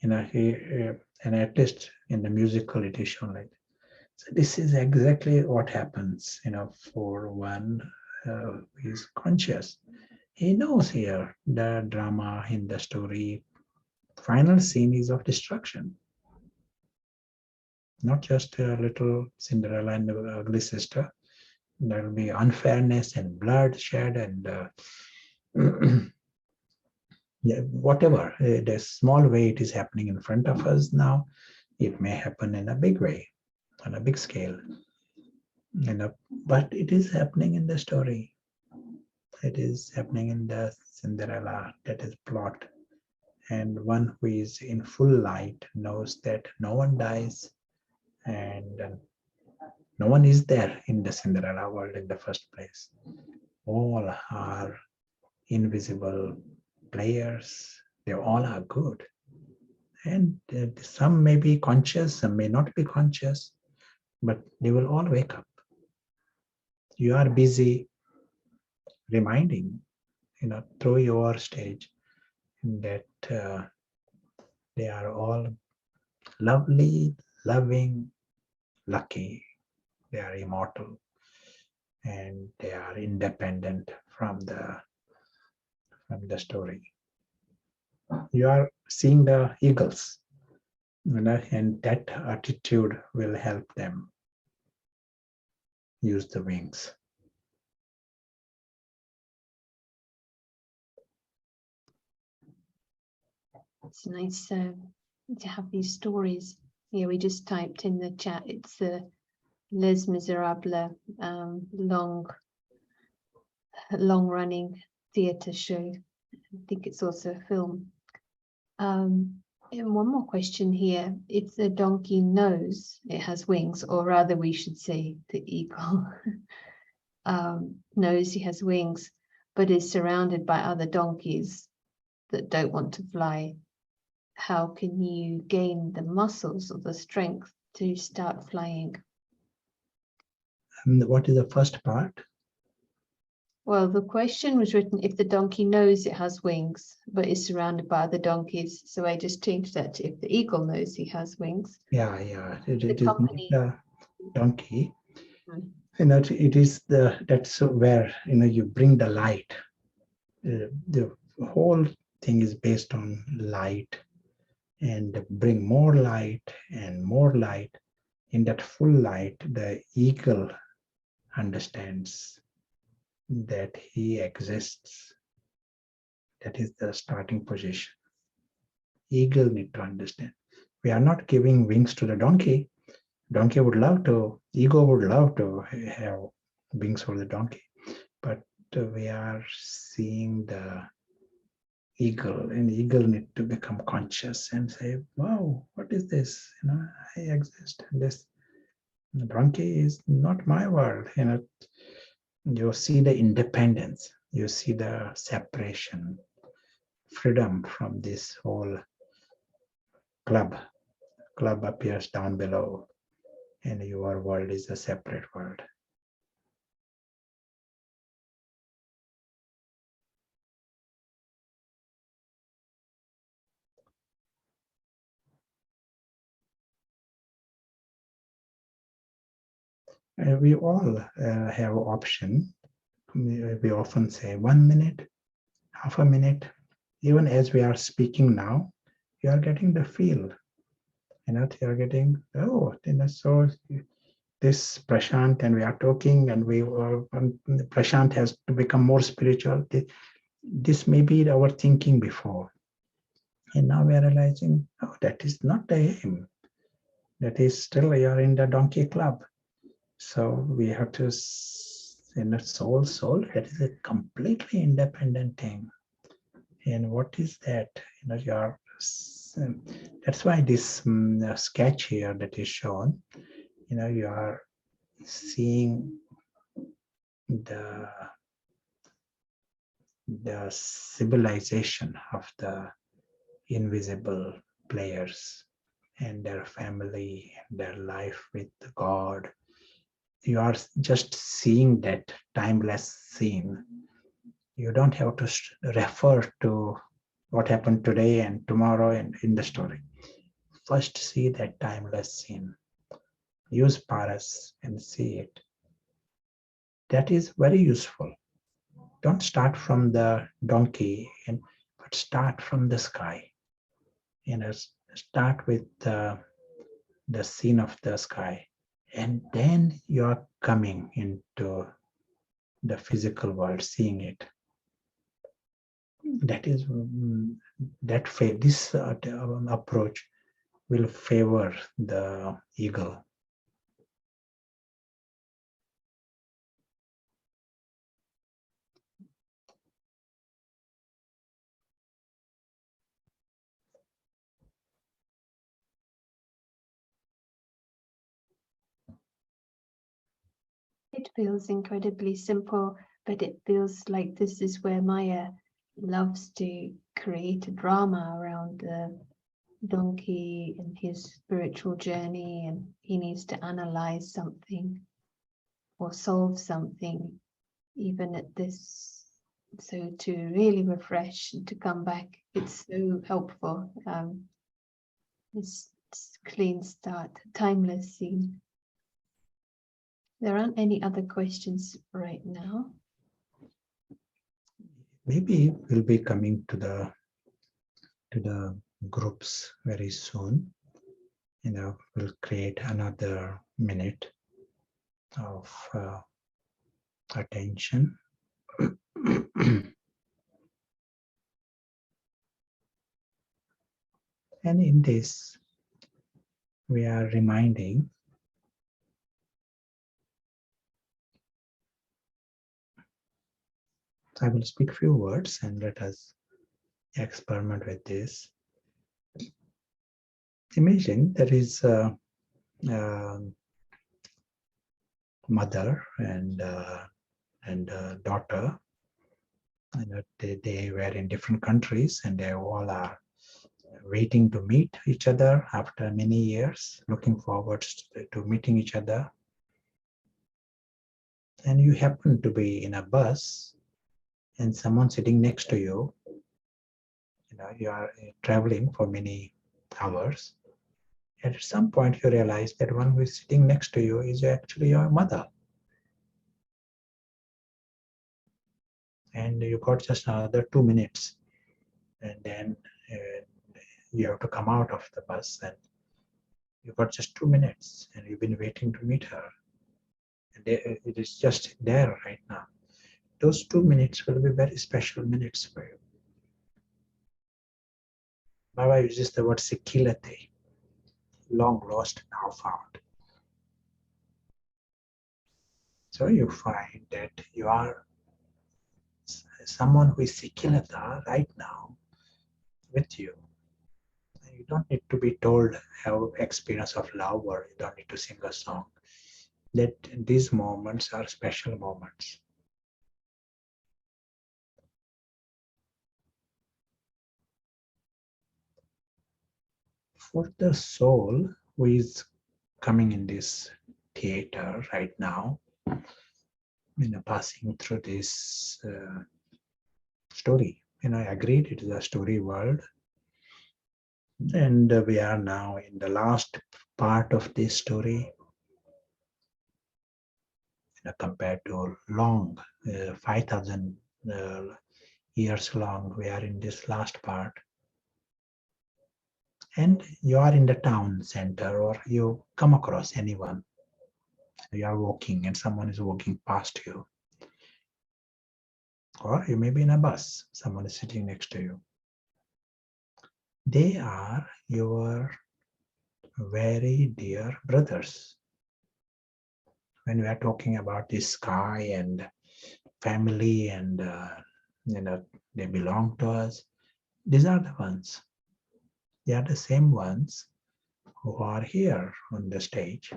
B: he and at least in the musical it is shown like. So this is exactly what happens, for one who is conscious. He knows here the drama in the story. Final scene is of destruction. Not just a little Cinderella and the ugly sister. There will be unfairness and bloodshed and yeah, whatever. The small way it is happening in front of us now, it may happen in a big way, on a big scale. But it is happening in the story. that is happening in the Cinderella, that is plot. And one who is in full light knows that no one dies and no one is there in the Cinderella world in the first place. All are invisible players. They all are good. And some may be conscious, some may not be conscious, but they will all wake up. You are busy reminding, through your stage that they are all lovely, loving, lucky. They are immortal and they are independent from the story. You are seeing the eagles, and that attitude will help them use the wings.
A: It's nice to have these stories. Yeah, we just typed in the chat. It's the Les Miserables long-running theatre show. I think it's also a film. And one more question here. If the donkey knows it has wings, or rather we should say the eagle knows he has wings, but is surrounded by other donkeys that don't want to fly, how can you gain the muscles or the strength to start flying?
B: And what is the first part?
A: Well, the question was written, if the donkey knows it has wings, but is surrounded by other donkeys. So I just changed that to if the eagle knows he has wings.
B: Yeah. It is not the donkey.
A: Mm.
B: It is that's where you bring the light. The whole thing is based on light, and bring more light and more light. In that full light, the eagle understands that he exists. That is the starting position. Eagle need to understand. We are not giving wings to the donkey. Donkey would love to, ego would love to have wings for the donkey. But we are seeing the eagle, and the eagle need to become conscious and say, wow, what is this? I exist. And this donkey is not my world. You see the independence, you see the separation, freedom from this whole club. Club appears down below, and your world is a separate world. We all have option. We often say 1 minute, half a minute. Even as we are speaking now, you are getting the feel. You are getting, so this Prashant, and we are talking, and Prashant has to become more spiritual. This may be our thinking before. And now we are realizing, oh, that is not the aim. That is still, you are in the donkey club. So we have to, soul, that is a completely independent thing. And what is that? That's why this sketch here that is shown, you are seeing the civilization of the invisible players and their family, their life with God. You are just seeing that timeless scene. You don't have to refer to what happened today and tomorrow and in the story. First, see that timeless scene. Use paras and see it. That is very useful. Don't start from the donkey, but start from the sky. Start with the scene of the sky, and then you are coming into the physical world, seeing it. That is this approach will favor the eagle.
A: It feels incredibly simple, but it feels like this is where Maya loves to create a drama around the donkey and his spiritual journey, and he needs to analyze something or solve something even at this. So to really refresh and to come back, it's so helpful. This clean start, timeless scene. There aren't any other questions right now.
B: Maybe we'll be coming to the groups very soon. We'll create another minute of attention. And in this, we are reminding I will speak few words and let us experiment with this. Imagine there is a mother and a daughter, and they were in different countries, and they all are waiting to meet each other after many years, looking forward to meeting each other. And you happen to be in a bus and someone sitting next to you, you are traveling for many hours. And at some point you realize that one who is sitting next to you is actually your mother. And you got just another 2 minutes. And then you have to come out of the bus, and you got just 2 minutes and you've been waiting to meet her. And it is just there right now. Those 2 minutes will be very special minutes for you. Baba uses the word sikilate, long lost, now found. So you find that you are someone who is sikilata right now with you. You don't need to be told how experience of love, or you don't need to sing a song. That these moments are special moments. For the soul who is coming in this theater right now, passing through this story. I agreed it is a story world. And we are now in the last part of this story. Compared to long, 5,000 years long, we are in this last part. And you are in the town center, or you come across anyone. You are walking and someone is walking past you. Or you may be in a bus, someone is sitting next to you. They are your very dear brothers. When we are talking about the sky and family and they belong to us, these are the ones. They are the same ones who are here on the stage.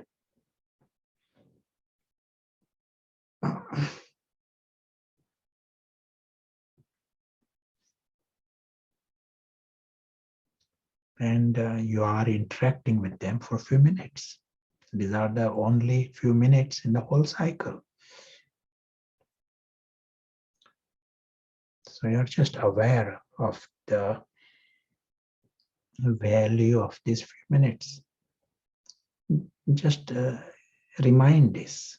B: And you are interacting with them for a few minutes. These are the only few minutes in the whole cycle. So you're just aware of the value of these few minutes. Just remind this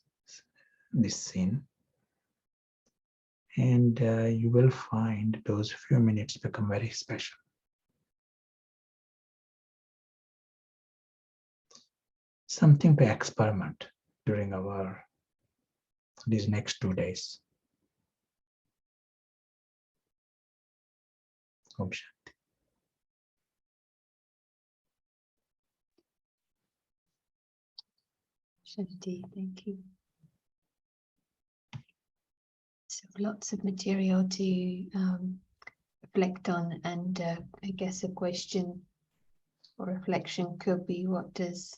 B: scene, and you will find those few minutes become very special. Something to experiment during these next 2 days. Om Shanti.
A: Shanti, thank you. So lots of material to reflect on, and I guess a question or reflection could be, what does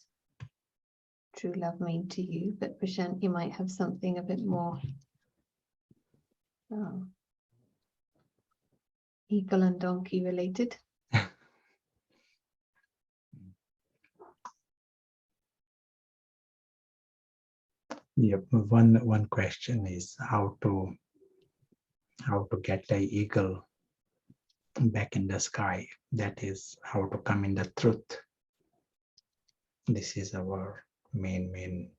A: true love mean to you? But Prashant, you might have something a bit more eagle and donkey related.
B: Yep. One question is how to get the eagle back in the sky. That is how to come in the truth. This is our main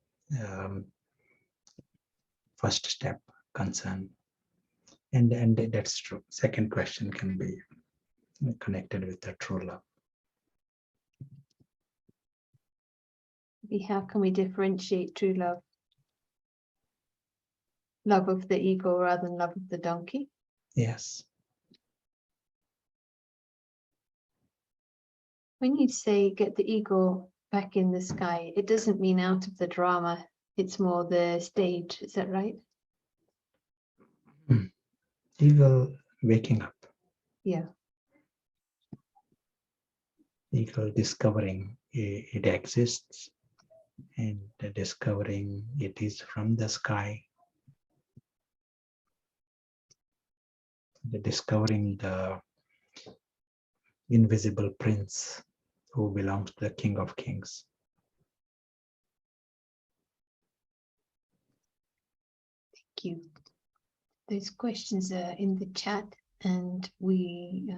B: first step concern. And that's true. Second question can be connected with the true love.
A: How can we differentiate true love? Love of the eagle rather than love of the donkey?
B: Yes.
A: When you say get the eagle back in the sky, it doesn't mean out of the drama. It's more the stage. Is that right?
B: Eagle waking up.
A: Yeah.
B: Eagle discovering it exists and discovering it is from the sky. Discovering the invisible prince who belongs to the King of Kings.
A: Thank you. Those questions are in the chat, and we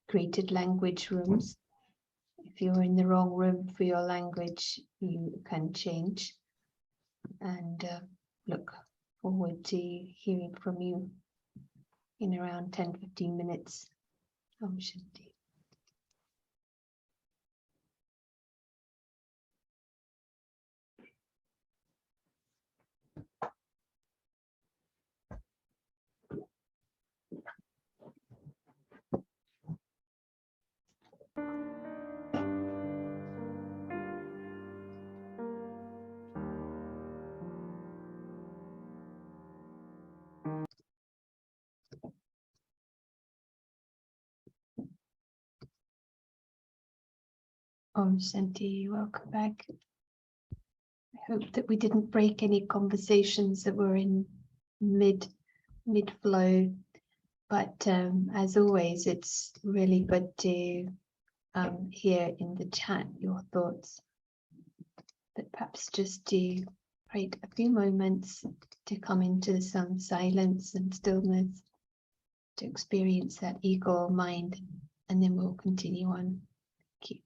A: created language rooms. If you're in the wrong room for your language, you can change. And look forward to hearing from you in around 10-15 minutes. Om Shanti. Om Shanti, welcome back. I hope that we didn't break any conversations that were in mid flow, but as always, it's really good to hear in the chat your thoughts. But perhaps just to wait a few moments to come into some silence and stillness, to experience that ego mind, and then we'll continue on. Thank you.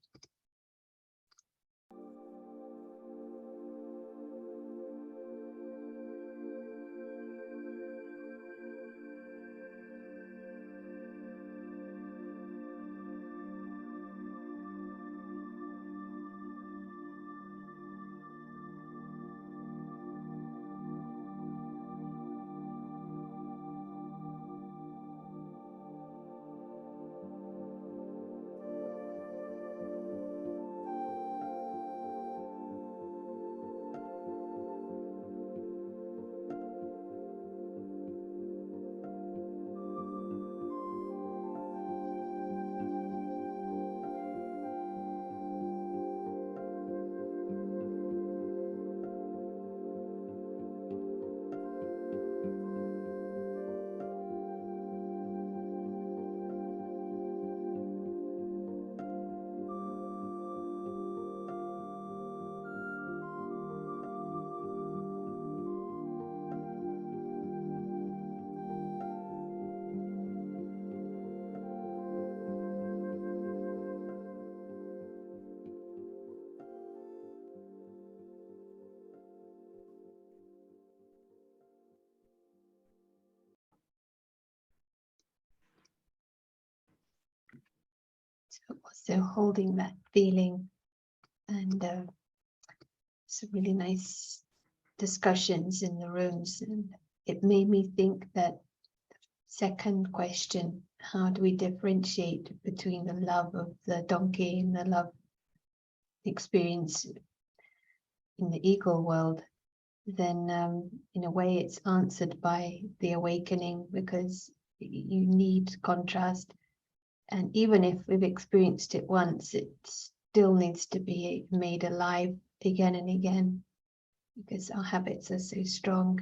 A: So holding that feeling, and some really nice discussions in the rooms, and it made me think that second question, how do we differentiate between the love of the donkey and the love experience in the eagle world? Then in a way it's answered by the awakening, because you need contrast. And even if we've experienced it once, it still needs to be made alive again and again. because our habits are so strong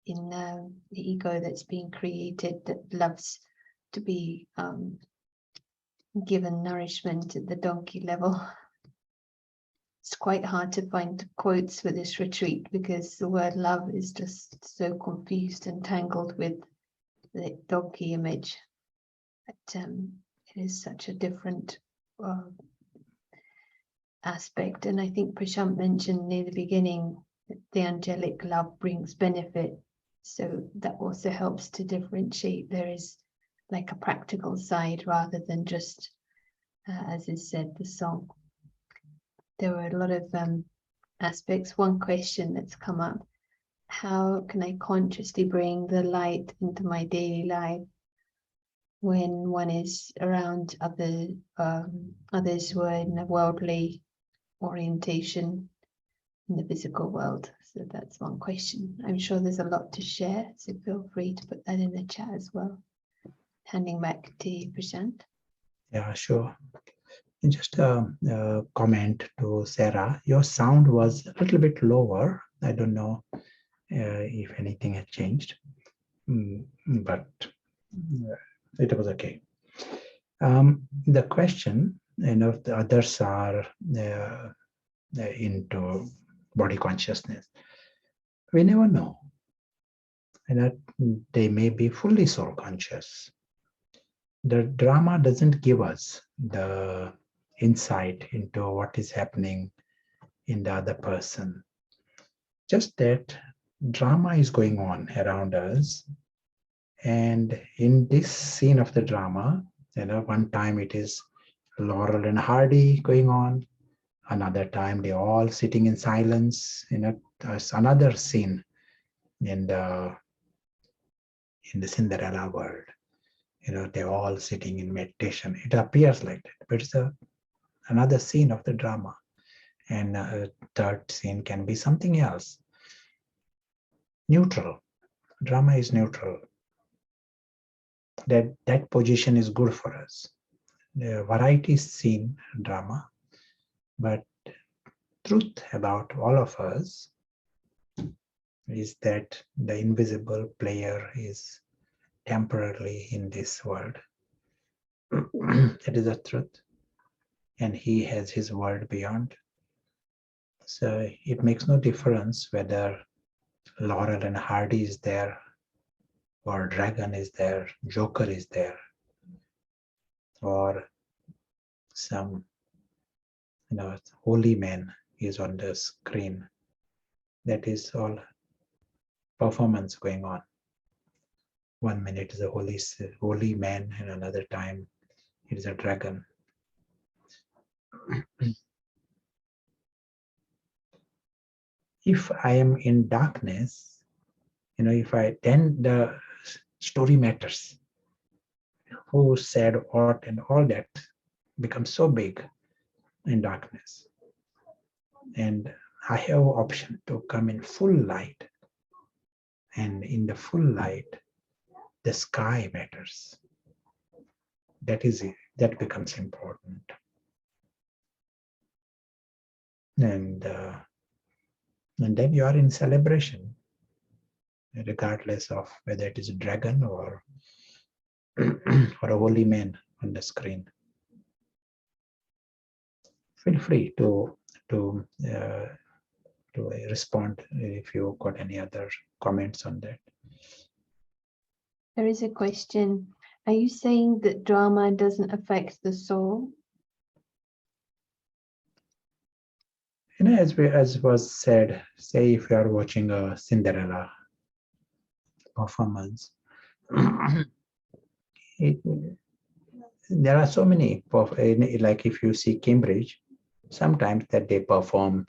A: in the ego that's being created that loves to be given nourishment at the donkey level. It's quite hard to find quotes for this retreat because the word love is just so confused and tangled with the donkey image. But it is such a different aspect. And I think Prashant mentioned near the beginning that the angelic love brings benefit. So that also helps to differentiate. There is like a practical side rather than just, as is said, the song. There were a lot of aspects. One question that's come up: how can I consciously bring the light into my daily life when one is around others who are in a worldly orientation in the physical world? So that's one question. I'm sure there's a lot to share, so feel free to put that in the chat as well. Handing back to you, Prashant.
B: Yeah, sure. And just a comment to Sarah. Your sound was a little bit lower. I don't know if anything had changed, but it was okay. The question, if the others are into body consciousness, we never know. And they may be fully soul conscious. The drama doesn't give us the insight into what is happening in the other person. Just that drama is going on around us. And in this scene of the drama, one time it is Laurel and Hardy going on. Another time they're all sitting in silence. There's another scene in the Cinderella world. They're all sitting in meditation. It appears like that, but it's another scene of the drama. And a third scene can be something else. Neutral. Drama is neutral. That position is good for us. The variety is seen drama, but truth about all of us is that the invisible player is temporarily in this world. That is the truth. And he has his world beyond. So it makes no difference whether Laurel and Hardy is there, or Dragon is there, Joker is there, or some holy man is on the screen. That is all performance going on. 1 minute is a holy man, and another time it is a dragon. If I am in darkness, then the story matters. Who said what and all that becomes so big in darkness. And I have option to come in full light. And in the full light, the sky matters. That becomes important. And then you are in celebration, regardless of whether it is a dragon or or a holy man on the screen. Feel free to respond if you got any other comments on that.
A: There is a question. Are you saying that drama doesn't affect the soul?
B: As was said, say if you are watching a Cinderella performance, there are so many, like if you see Cambridge, sometimes that they perform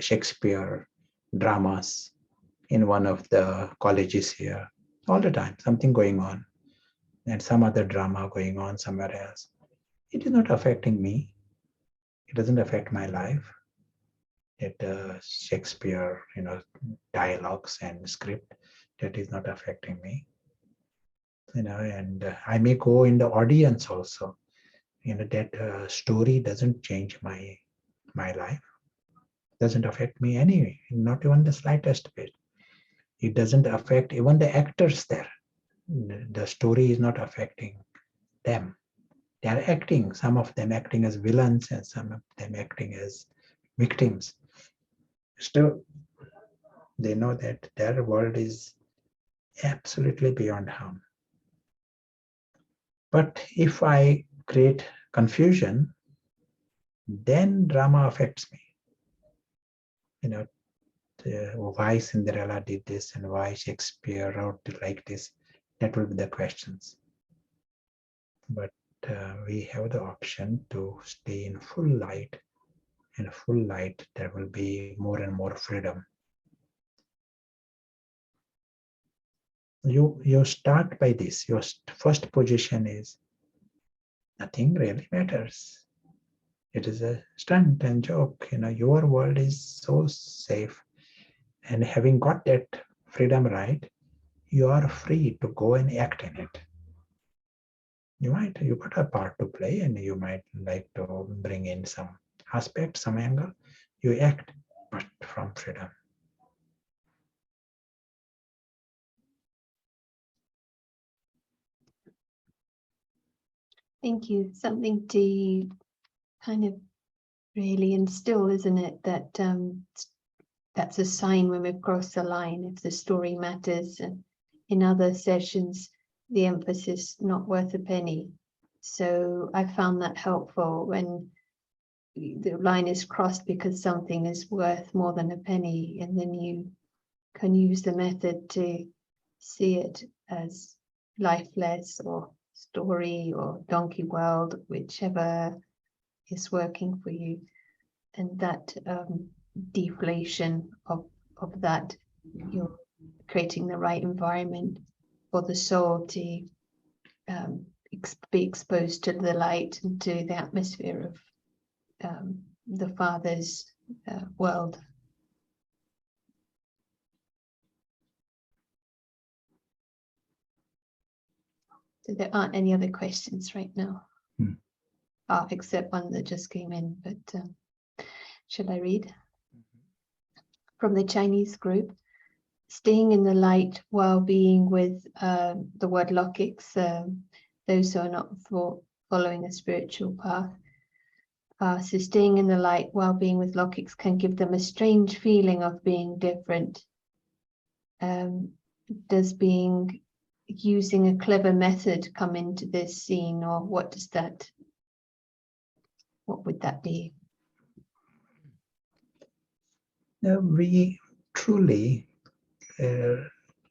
B: Shakespeare dramas in one of the colleges here, all the time, something going on, and some other drama going on somewhere else. It is not affecting me. It doesn't affect my life. Shakespeare, dialogues and script, that is not affecting me. And I may go in the audience also. That story doesn't change my life. Doesn't affect me anyway, not even the slightest bit. It doesn't affect even the actors there. The story is not affecting them. They are acting, some of them acting as villains and some of them acting as victims. Still, they know that their world is absolutely beyond harm. But if I create confusion, then drama affects me. Why Cinderella did this and why Shakespeare wrote it like this, that will be the questions. But we have the option to stay in full light. In full light, there will be more and more freedom. You start by this. Your first position is nothing really matters. It is a stunt and joke. Your world is so safe. And having got that freedom right, you are free to go and act in it. You got a part to play and you might like to bring in some aspect, some angle. You act, but from freedom.
A: Thank you. Something to kind of really instill, isn't it? That that's a sign when we've crossed the line, if the story matters. And in other sessions, the emphasis not worth a penny. So I found that helpful when the line is crossed because something is worth more than a penny, and then you can use the method to see it as lifeless or story or donkey world, whichever is working for you. And that deflation of that, you're creating the right environment for the soul to be exposed to the light and to the atmosphere of the Father's world. So there aren't any other questions right now, except one that just came in, but shall I read? From the Chinese group, staying in the light while being with the word Lokics, those who are not following a spiritual path. So staying in the light while being with Lokics can give them a strange feeling of being different. Does being using a clever method come into this scene, or what would that be?
B: We truly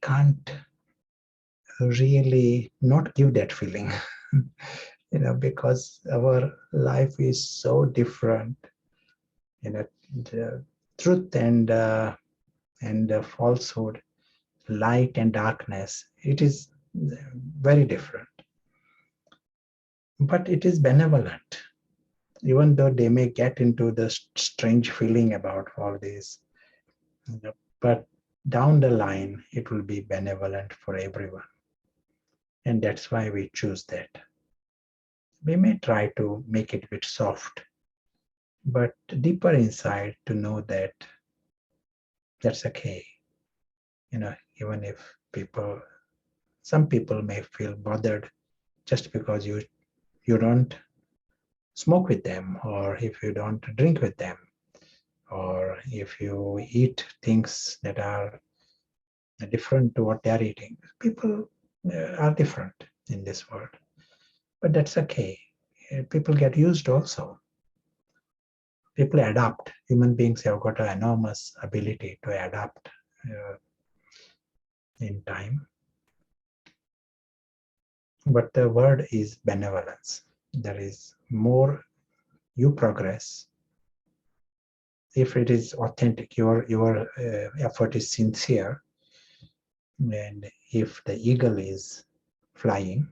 B: can't really not give that feeling, because our life is so different. The truth and falsehood, light and darkness, it is very different. But it is benevolent, even though they may get into the strange feeling about all this. But down the line, it will be benevolent for everyone. And that's why we choose that. We may try to make it a bit soft, but deeper inside to know that that's okay. Even if some people may feel bothered just because you don't smoke with them, or if you don't drink with them, or if you eat things that are different to what they're eating. People are different in this world, but that's okay. People get used also. People adapt. Human beings have got an enormous ability to adapt in time. But the word is benevolence. There is more you progress if it is authentic, your effort is sincere, and if the eagle is flying,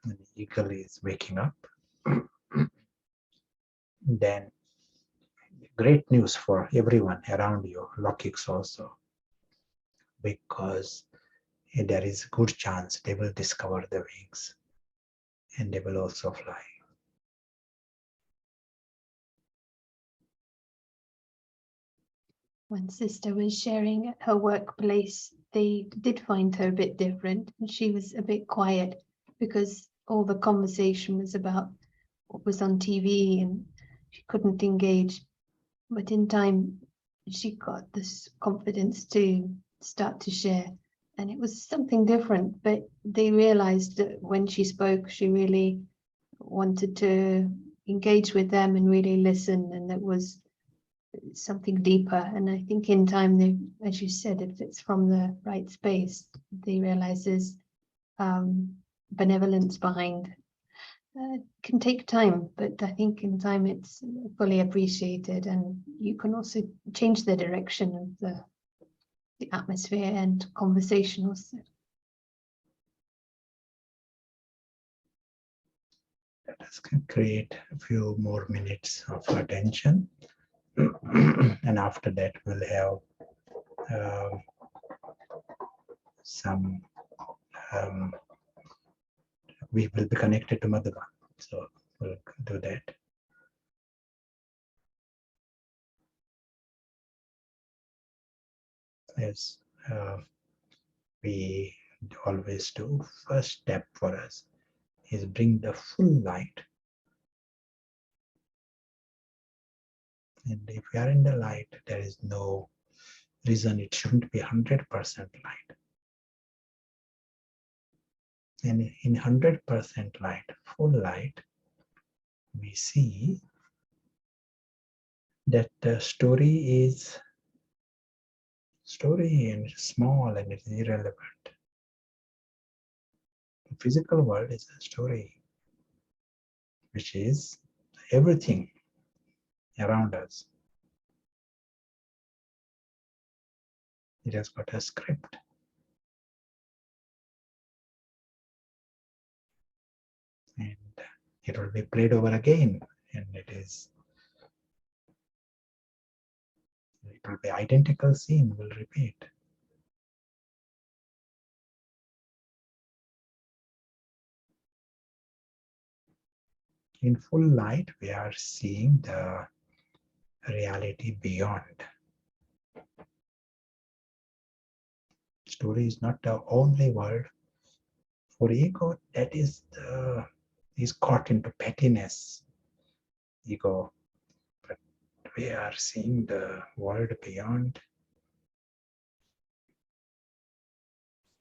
B: and the eagle is waking up, then great news for everyone around you, Lokics also, because there is a good chance they will discover the wings and they will also fly.
A: One sister was sharing at her workplace, they did find her a bit different, and she was a bit quiet because all the conversation was about what was on TV and she couldn't engage. But in time, she got this confidence to start to share. And it was something different, but they realized that when she spoke, she really wanted to engage with them and really listen. And that was something deeper. And I think in time, they, as you said, if it's from the right space, they realize there's benevolence behind. Can take time, but I think in time it's fully appreciated, and you can also change the direction of the atmosphere and conversation also.
B: Let us create a few more minutes of attention. And after that, we'll have some, we will be connected to Madhava. So we'll do that. As we always do, first step for us is bring the full light. And if we are in the light, there is no reason it shouldn't be 100% light. And in 100% light, full light, we see that the story is small and it's irrelevant. The physical world is a story, which is everything around us. It has got a script. And it will be played over again, and it will be identical scene will repeat. In full light, we are seeing the reality beyond. Story is not the only world. For ego, that is caught into pettiness. Ego, but we are seeing the world beyond.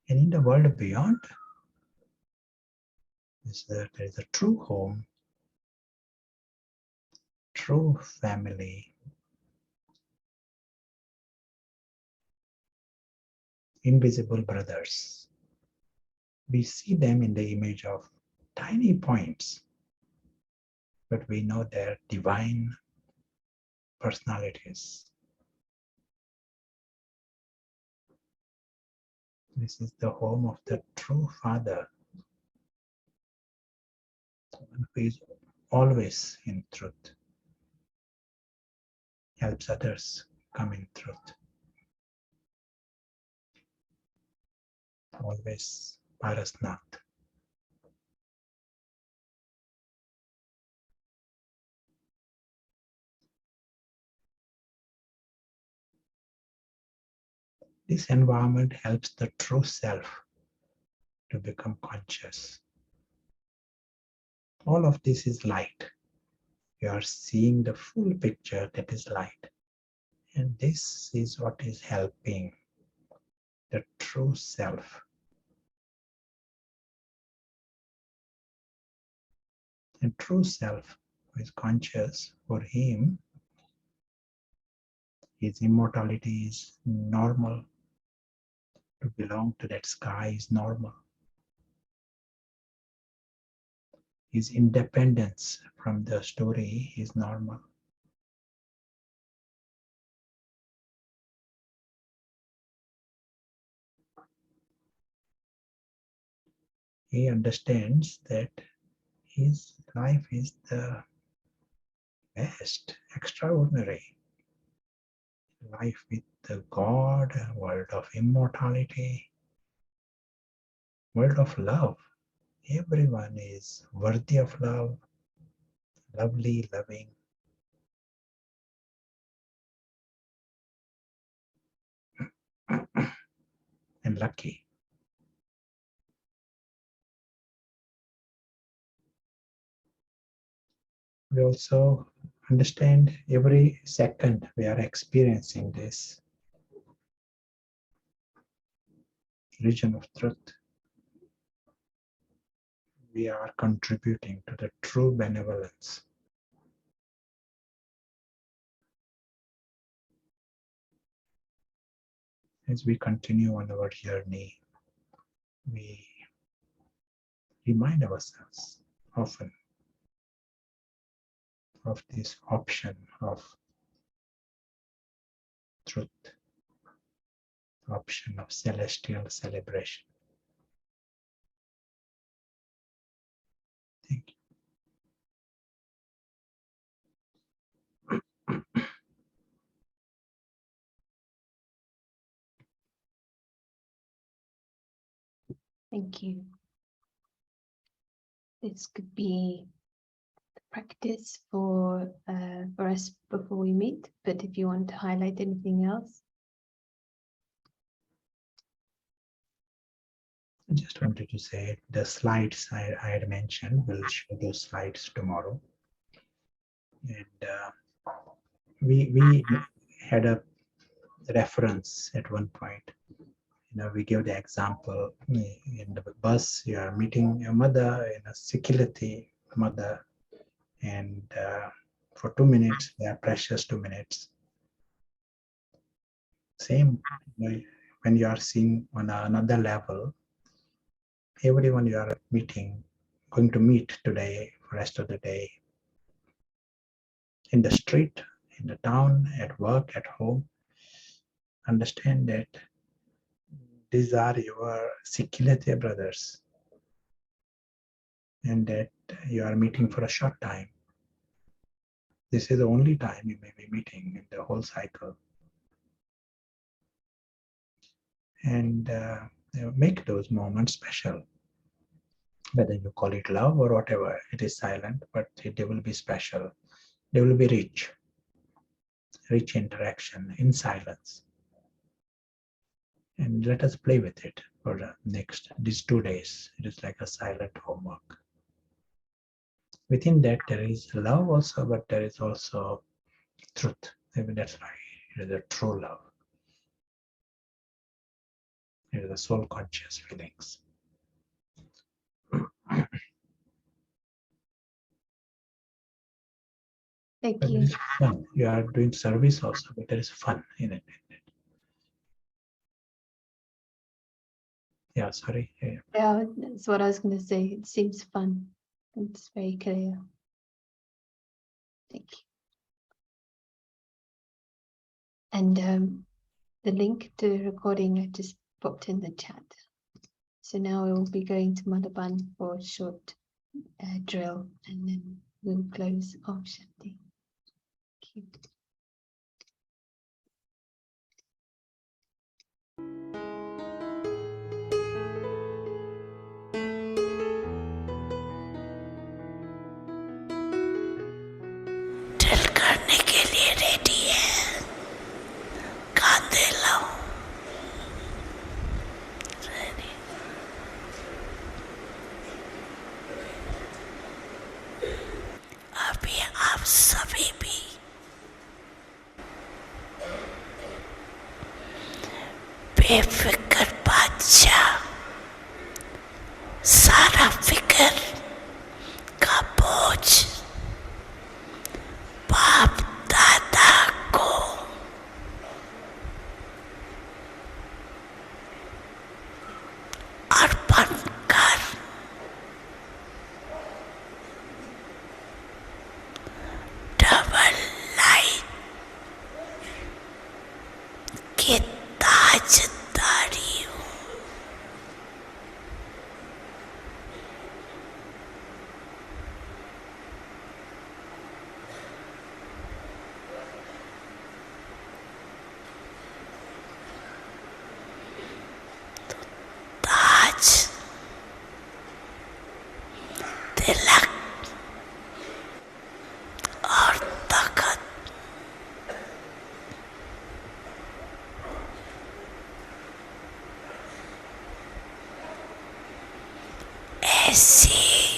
B: And in the world beyond, there is a true home, true family, invisible brothers. We see them in the image of tiny points, but we know their divine personalities. This is the home of the true Father, who is always in truth, helps others come in truth. Always Parasnath. This environment helps the true self to become conscious. All of this is light. You are seeing the full picture, that is light. And this is what is helping the true self. And true self who is conscious, for him, his immortality is normal. To belong to that sky is normal. His independence from the story is normal. He understands that his life is the best, extraordinary life with the God, world of immortality, world of love. Everyone is worthy of love, lovely, loving. and lucky. We also understand every second we are experiencing this region of truth. We are contributing to the true benevolence. As we continue on our journey, we remind ourselves often of this option of truth, option of celestial celebration. Thank you.
A: Thank you. This could be the practice for us before we meet, but if you want to highlight anything else.
B: I just wanted to say the slides I had mentioned, we'll show those slides tomorrow. And we had a reference at one point. We give the example in the bus, you are meeting your mother in a security mother, and for 2 minutes, they are precious 2 minutes. Same when you are seeing on another level, everyone you are meeting, going to meet today, for rest of the day, in the street, in the town, at work, at home, understand that these are your security brothers, and that you are meeting for a short time. This is the only time you may be meeting in the whole cycle. And make those moments special. Whether you call it love or whatever, it is silent, but they will be special. They will be rich interaction in silence. And let us play with it for these 2 days. It is like a silent homework. Within that, there is love also, but there is also truth. Maybe that's why it is a true love. It is the soul conscious feelings.
A: Thank
B: But
A: you.
B: it's fun. You are doing service also, but there is fun in it. Yeah, sorry.
A: Yeah, that's what I was going to say. It seems fun. It's very clear. Thank you. And the link to the recording I just popped in the chat. So now we will be going to Madhaban for a short drill, and then we'll close Om Shanti. Thank you.
C: Drill करने के लिए ready है, कांधे लाओ। Ready. अभी आप सभी भी बेफिक्र बादशाह, सारा फिक्र का बोझ बाप दादा को अर्पण कर डबल लाइट के ताजदारी हूँ। see